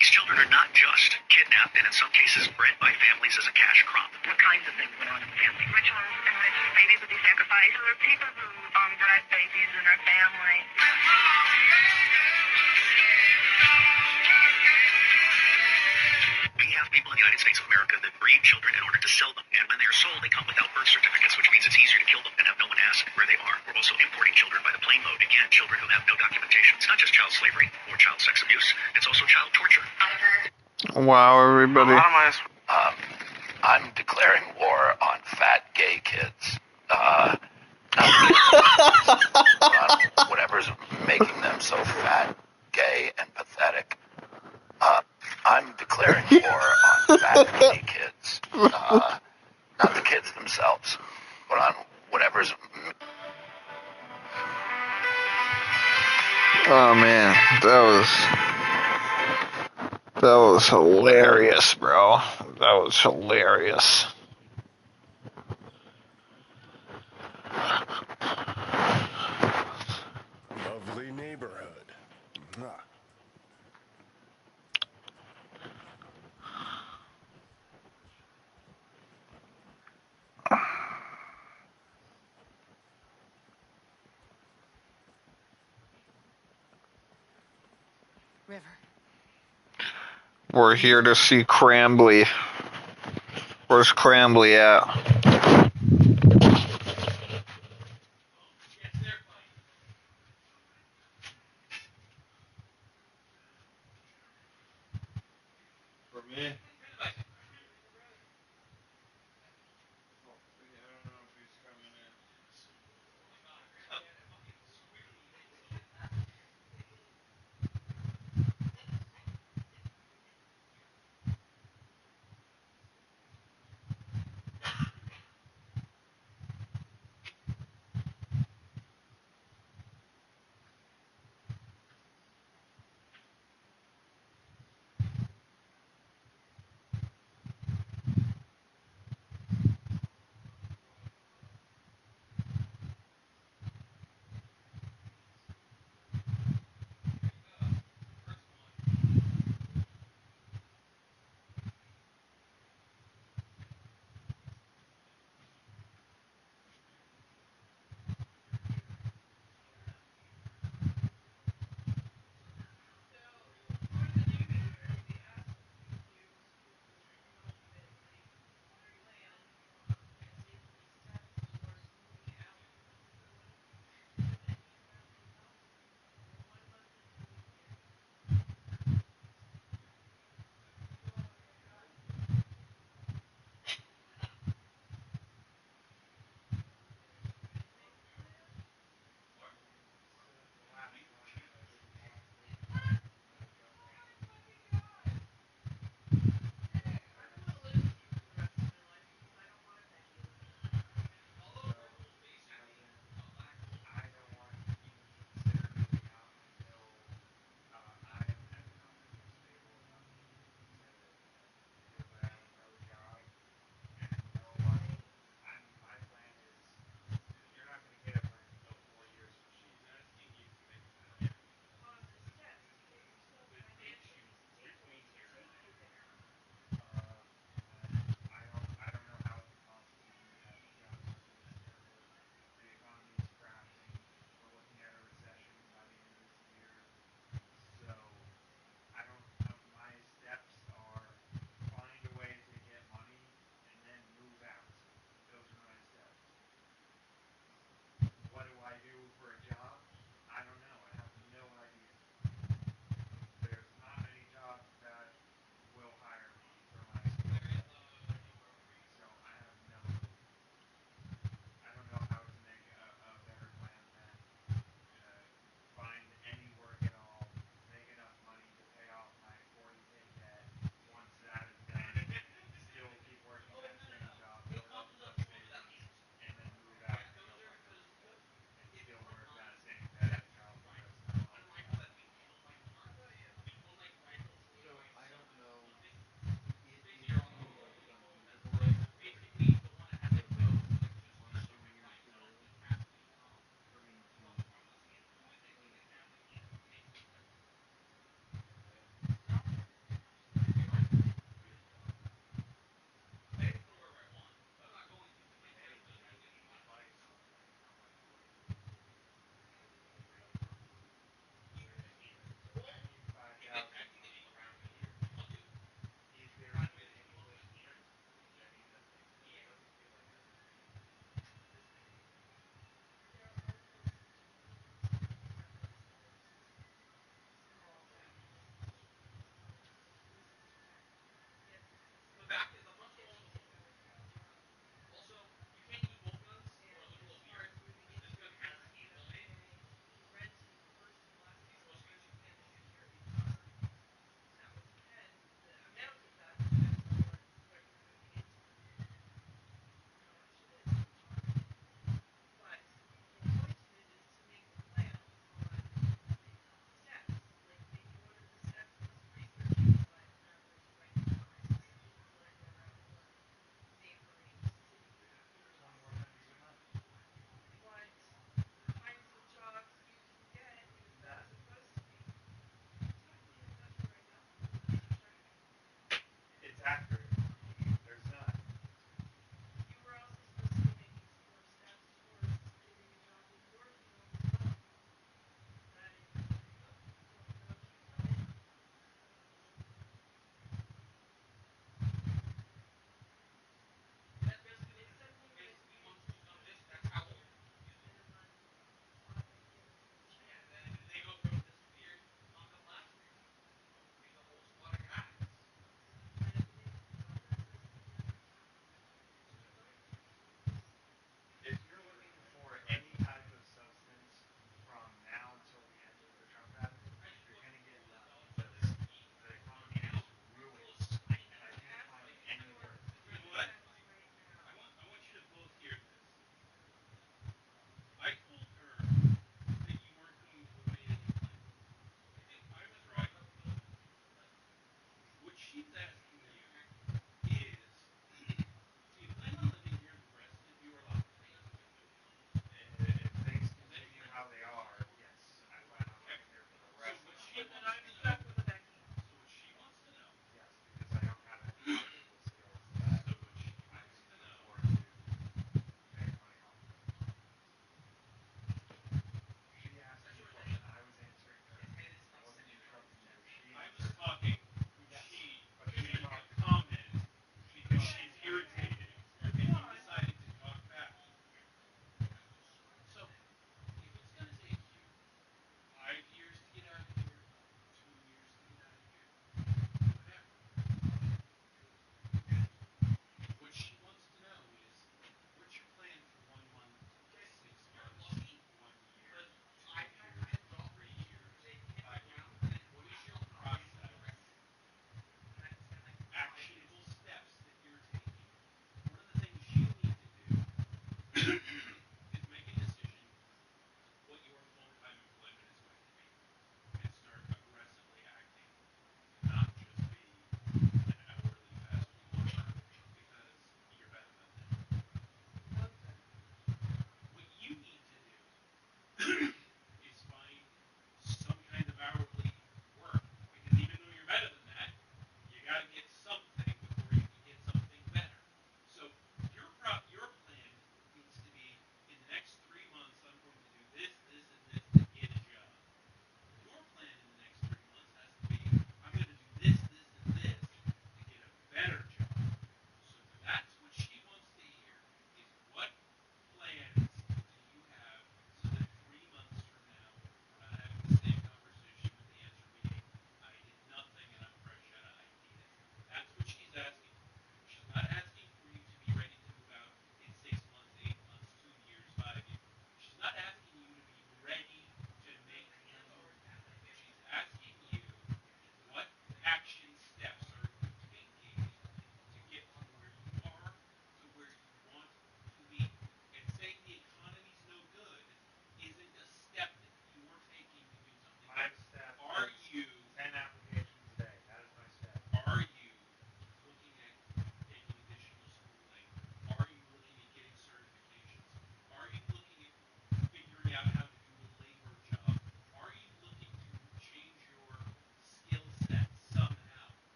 These children are not just kidnapped and in some cases bred by families as a cash crop. What kinds of things went on in the family? Rituals in which babies would be sacrificed. There were people who bred babies in their family. We have people in the United States of America that breed children in order to sell them. And when they are sold, they come without birth certificates, which means it's easier to kill them and have no one ask where they are. We're also importing children by the planeload. Again, children who have no documentation. It's not just child slavery or child sex abuse. It's also child torture. Wow, everybody. I'm declaring war on fat gay kids. Whatever's making them so fat, gay, and pathetic. I'm declaring war on fat gay kids. Not the kids themselves, but on whatever's... Oh man, that was hilarious, bro. That was hilarious. Lovely neighborhood. river. We're here to see Crambly. Where's Crambly at? For me?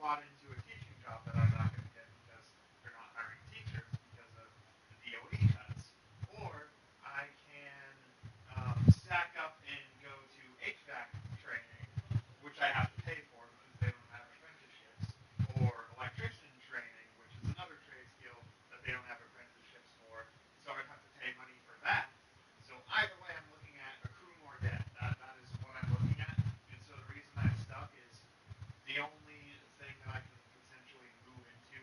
slot into a teaching job that I'm not going to get because they're not hiring teachers because of the DOE cuts, or I can stack up and go to HVAC training, which I have to pay for because they don't have apprenticeships, or electrician training, which is another trade skill that they don't have apprenticeships for, so I'd have to pay money for that. So either way, I'm looking at accrue more debt. That is what I'm looking at, and so the reason I'm stuck is the only thing that I can potentially move into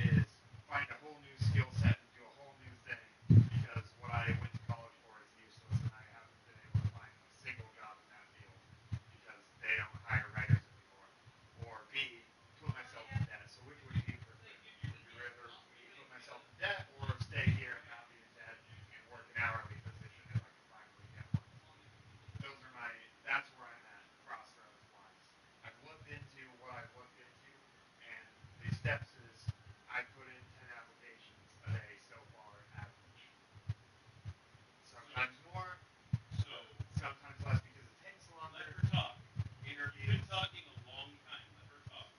is find a whole new skill set and do a whole new thing, because what I went to college for is useless, and I haven't been able to find a single job in that field because they don't hire writers anymore. Or B, put myself in debt. So which would you prefer? Would you rather me put myself in debt or stay here and not be in debt and work an hourly position if I can finally get one? That's where I'm at, crossroads wise. I've looked into what I've looked into, and the steps is I put in 10 applications a day so far, average. Sometimes more, sometimes less because it takes longer. Let her talk. Interviews. You've been talking a long time. Let her talk.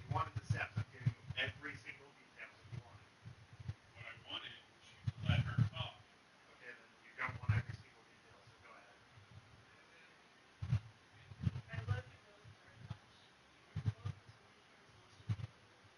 You wanted the steps. I'm giving you every single detail that you wanted. What I wanted was you to let her talk. Okay, then you don't want every single detail, so go ahead. I love you both very much. You are both intelligent, resourceful people.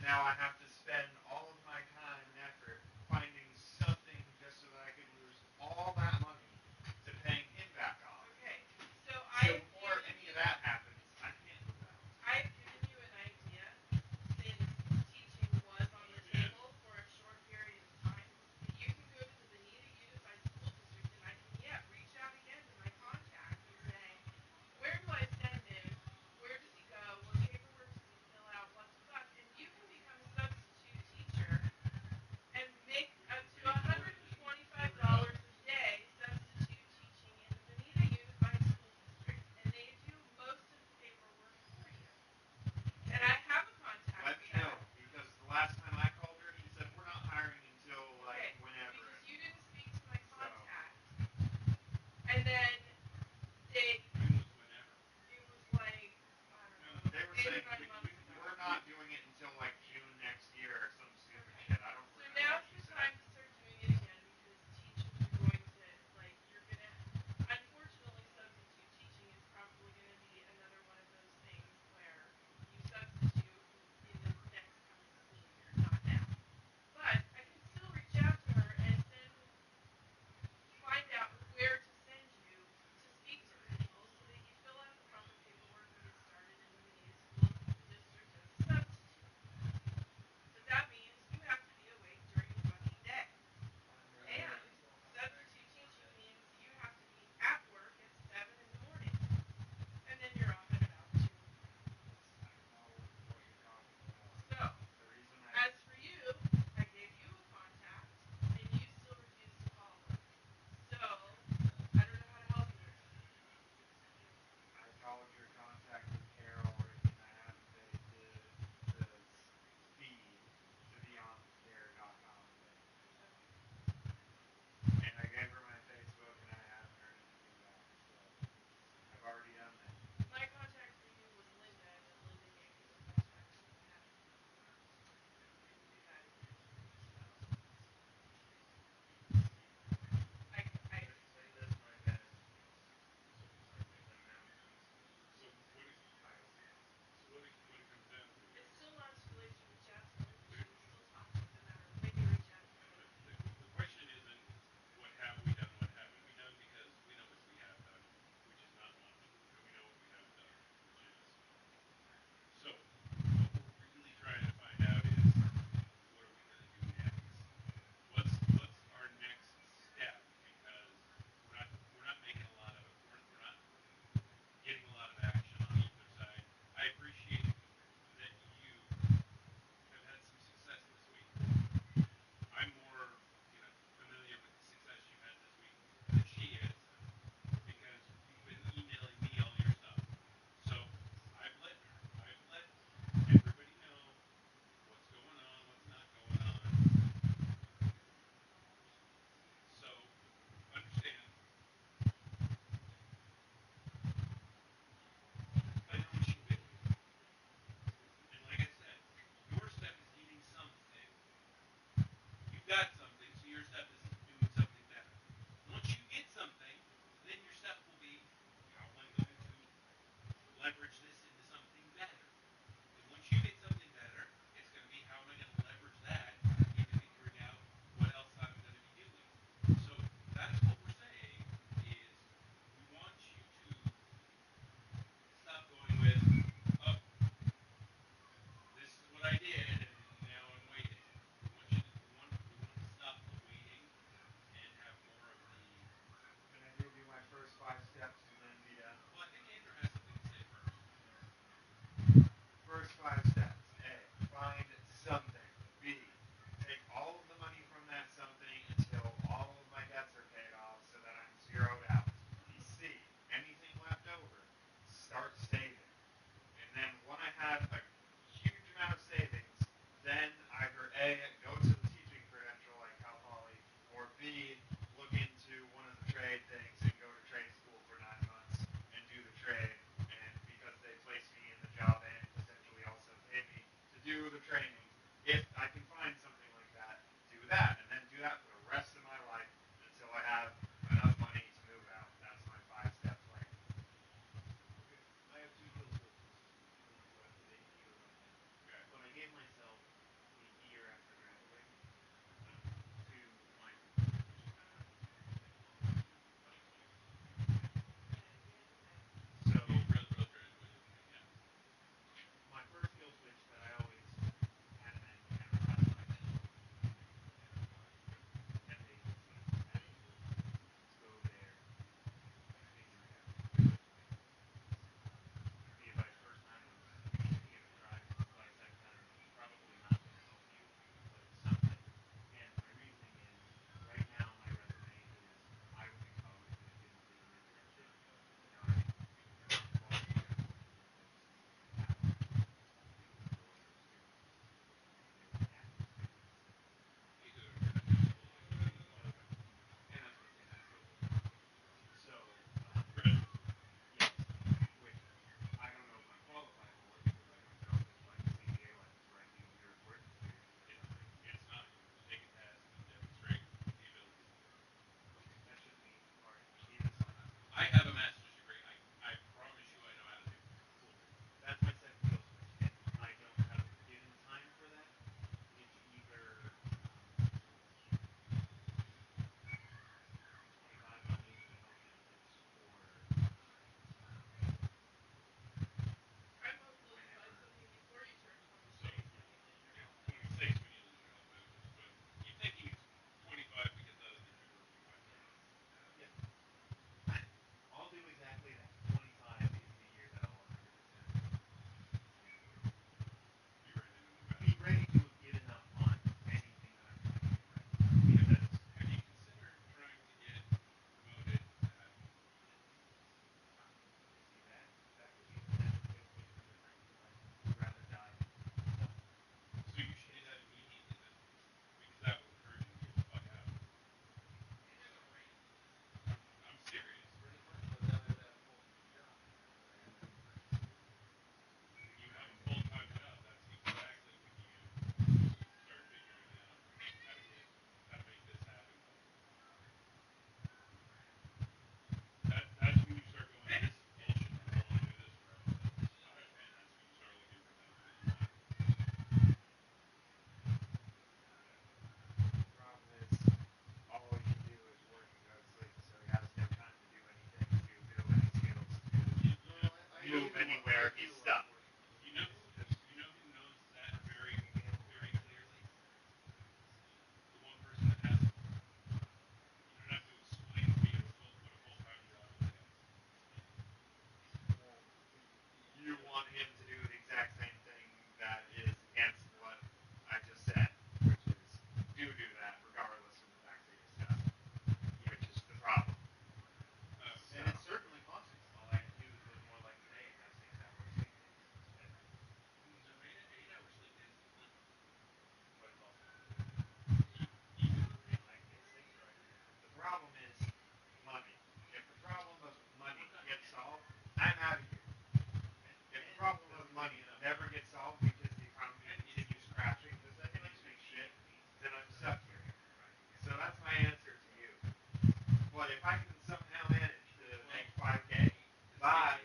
now I have to spend all of my time and effort finding something just so that I can lose all that money to paying him back off. Okay, so So before any of that happens, I can't do that. I've given you an idea since teaching was on the table for a short period of time. You can go to the Bonita Unified School District and I can, reach out again to my contacts and say, where do I send him? Where does he go? What paperwork does he fill out? What's and you can become money never gets solved because the economy continues crashing, because economics makes shit, then I'm stuck here. So that's my answer to you. But if I can somehow manage to make 5K, bye,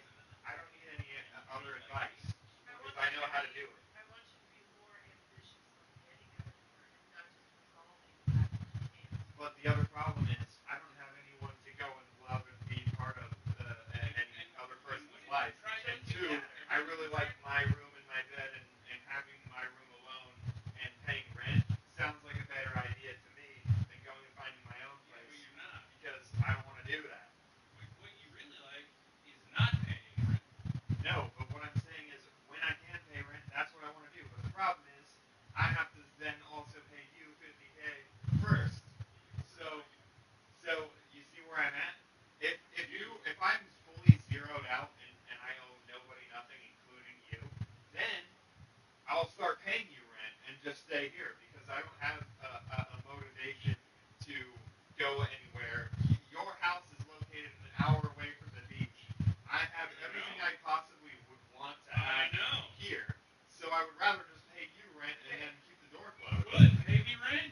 I don't need any other advice, because I know how to do it. I want you to be more ambitious on getting out of here and not just resolving the fact that you can't. But the other problem is, I don't have anyone to go and love and be part of any other person's life. And two, I really like my room and my bed, and having my room alone and paying rent sounds like a better idea to me than going and finding my own place. Because I don't want to do that. What you really like is not paying rent. No, but what I'm saying is, when I can pay rent, that's what I want to do. But the problem is, I have to then also pay you 50K first. So you see where I'm at? If I'm fully zeroed out and I owe nobody nothing, including you, then I'll start paying you rent and just stay here, because I don't have a motivation to go anywhere. Your house is located an hour away from the beach. I have everything I possibly would want to have here. So I would rather just pay you rent and then keep the door closed. Good, pay me rent.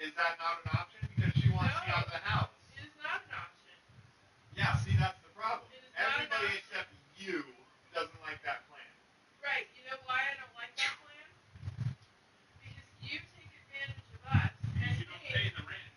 Is that not an option? Because she wants me out of the house. It is not an option. Yeah, see, that's the problem. It is not an Everybody option. except you doesn't like that plan. Right. You know why I don't like that plan? Because you take advantage of us, and You don't pay the rent.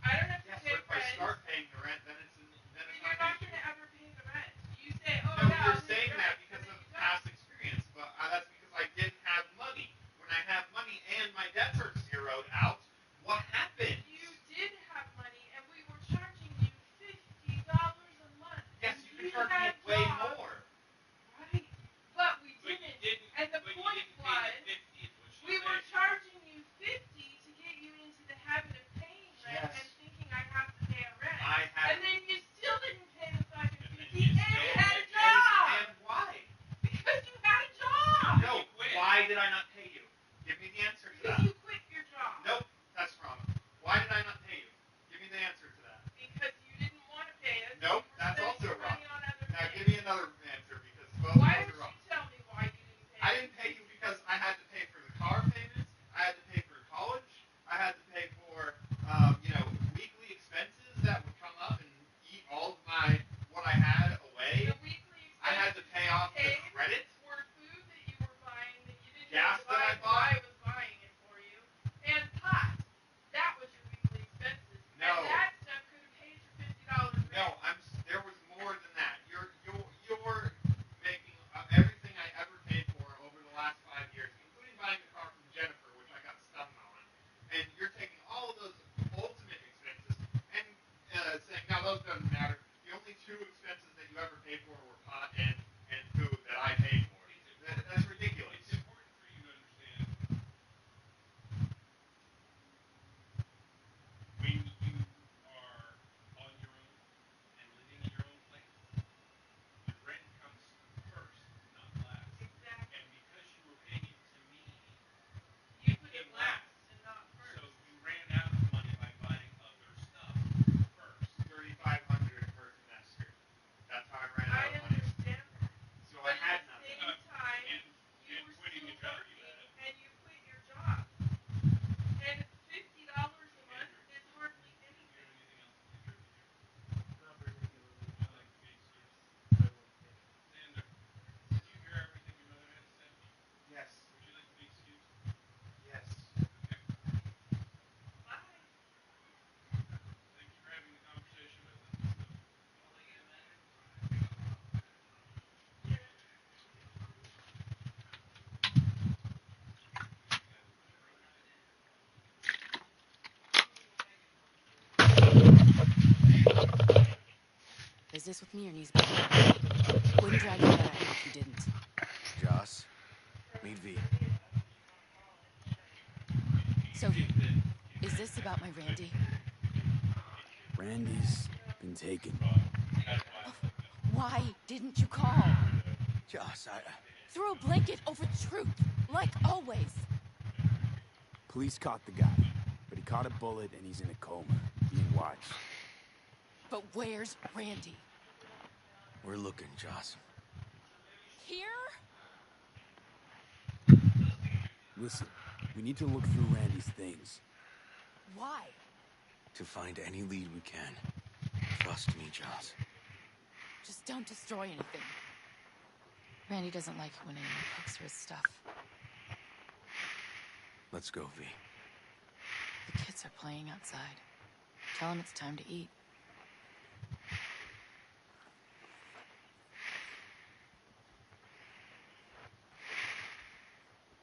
I don't have to Yes, pay but if I rent. start paying the rent, then it's But you're not going to ever pay the rent. You say, oh, No, yeah, you're I'll pay saying the that rent, because and of then you don't. past experience, but that's because I didn't have money. When I have money and my debts are zeroed out, what happened? You did have money, and we were charging you $50 a month. Yes, and you can charge me had way jobs. more. Right. But we But you didn't. didn't. And the but you point didn't pay was, the 50 is what she we were said. charging you 50 to get you into the habit of paying rent Yes. and thinking I have to pay a rent. I had. And then you still didn't pay the fucking And then 50 you and you still had a didn't. job. And why? Because you had a job. No, why did I not pay you? Give me the answer to Because that. you quit your job. Nope, that's wrong. Why did I not pay you? Give me the answer to that. Because you didn't want to pay us. Nope, You were that's spending also your wrong. money on other Now things. give me another answer, because both Why of don't those are wrong. you tell me why you didn't pay I us? didn't pay you because I had to pay for the car payments, I had to pay for college, I had to pay for, weekly expenses that would come up and eat all of what I had away. The weekly I had to pay off the paid credit. for food that you were buying that you didn't Gas know that I why bought. I was buying it for you, and pot. That was your weekly expenses. No. And that stuff could have paid your $50 rent. No, there was more than that. You're making everything I ever paid for over the last 5 years, including buying a car from Jennifer, which I got stung on, and you're taking all of those ultimate expenses and saying, no, those doesn't matter. The only two expenses that you ever paid for were pot and food that I paid for. That's ridiculous. It's important for you to understand when you are on your own and living in your own place, the rent comes first, not last. Exactly. And because you were paying it to me, You it put it came last last. and not first. So you ran out of money by buying other stuff first. $3,500 per semester. That's how I ran out I of money. understand that. So I But had at the nothing. same time, And you were quitting still a job you working, had. and you quit your job. And $50 a month is hardly Do you anything. have anything else to contribute here? Not particularly. I like the case here. I will. Xander, did you hear everything your mother had to say? Yes. Would you like to be excused? Yes. Okay. Bye. Thank you for having the conversation with us. I'll let you manage. Is this with me or knees back? Wouldn't drag you out of here if you didn't. Joss, meet V. So, V, is this about my Randy? Randy's been taken. Why didn't you call? Joss, Throw a blanket over the truth, like always. police caught the guy, but he caught a bullet and he's in a coma, being watched. But where's Randy? We're looking, Joss. Here? Listen, we need to look through Randy's things Why? to find any lead we can. Trust me, Joss. Just don't destroy anything. Randy doesn't like it when anyone pokes through his stuff. Let's go, V. The kids are playing outside. Tell them it's time to eat.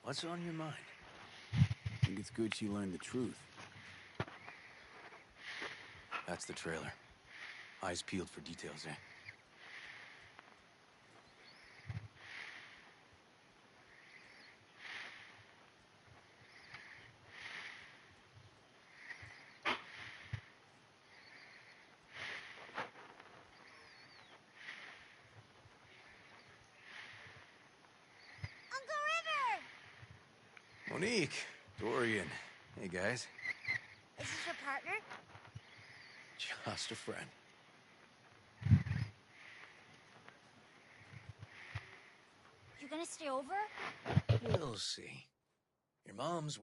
What's on your mind? I think it's good she learned the truth. That's the trailer. Eyes peeled for details, eh? Uncle River! Monique, Dorian. Hey, guys. Is this your partner? Just a friend. You gonna stay over? We'll see. Your mom's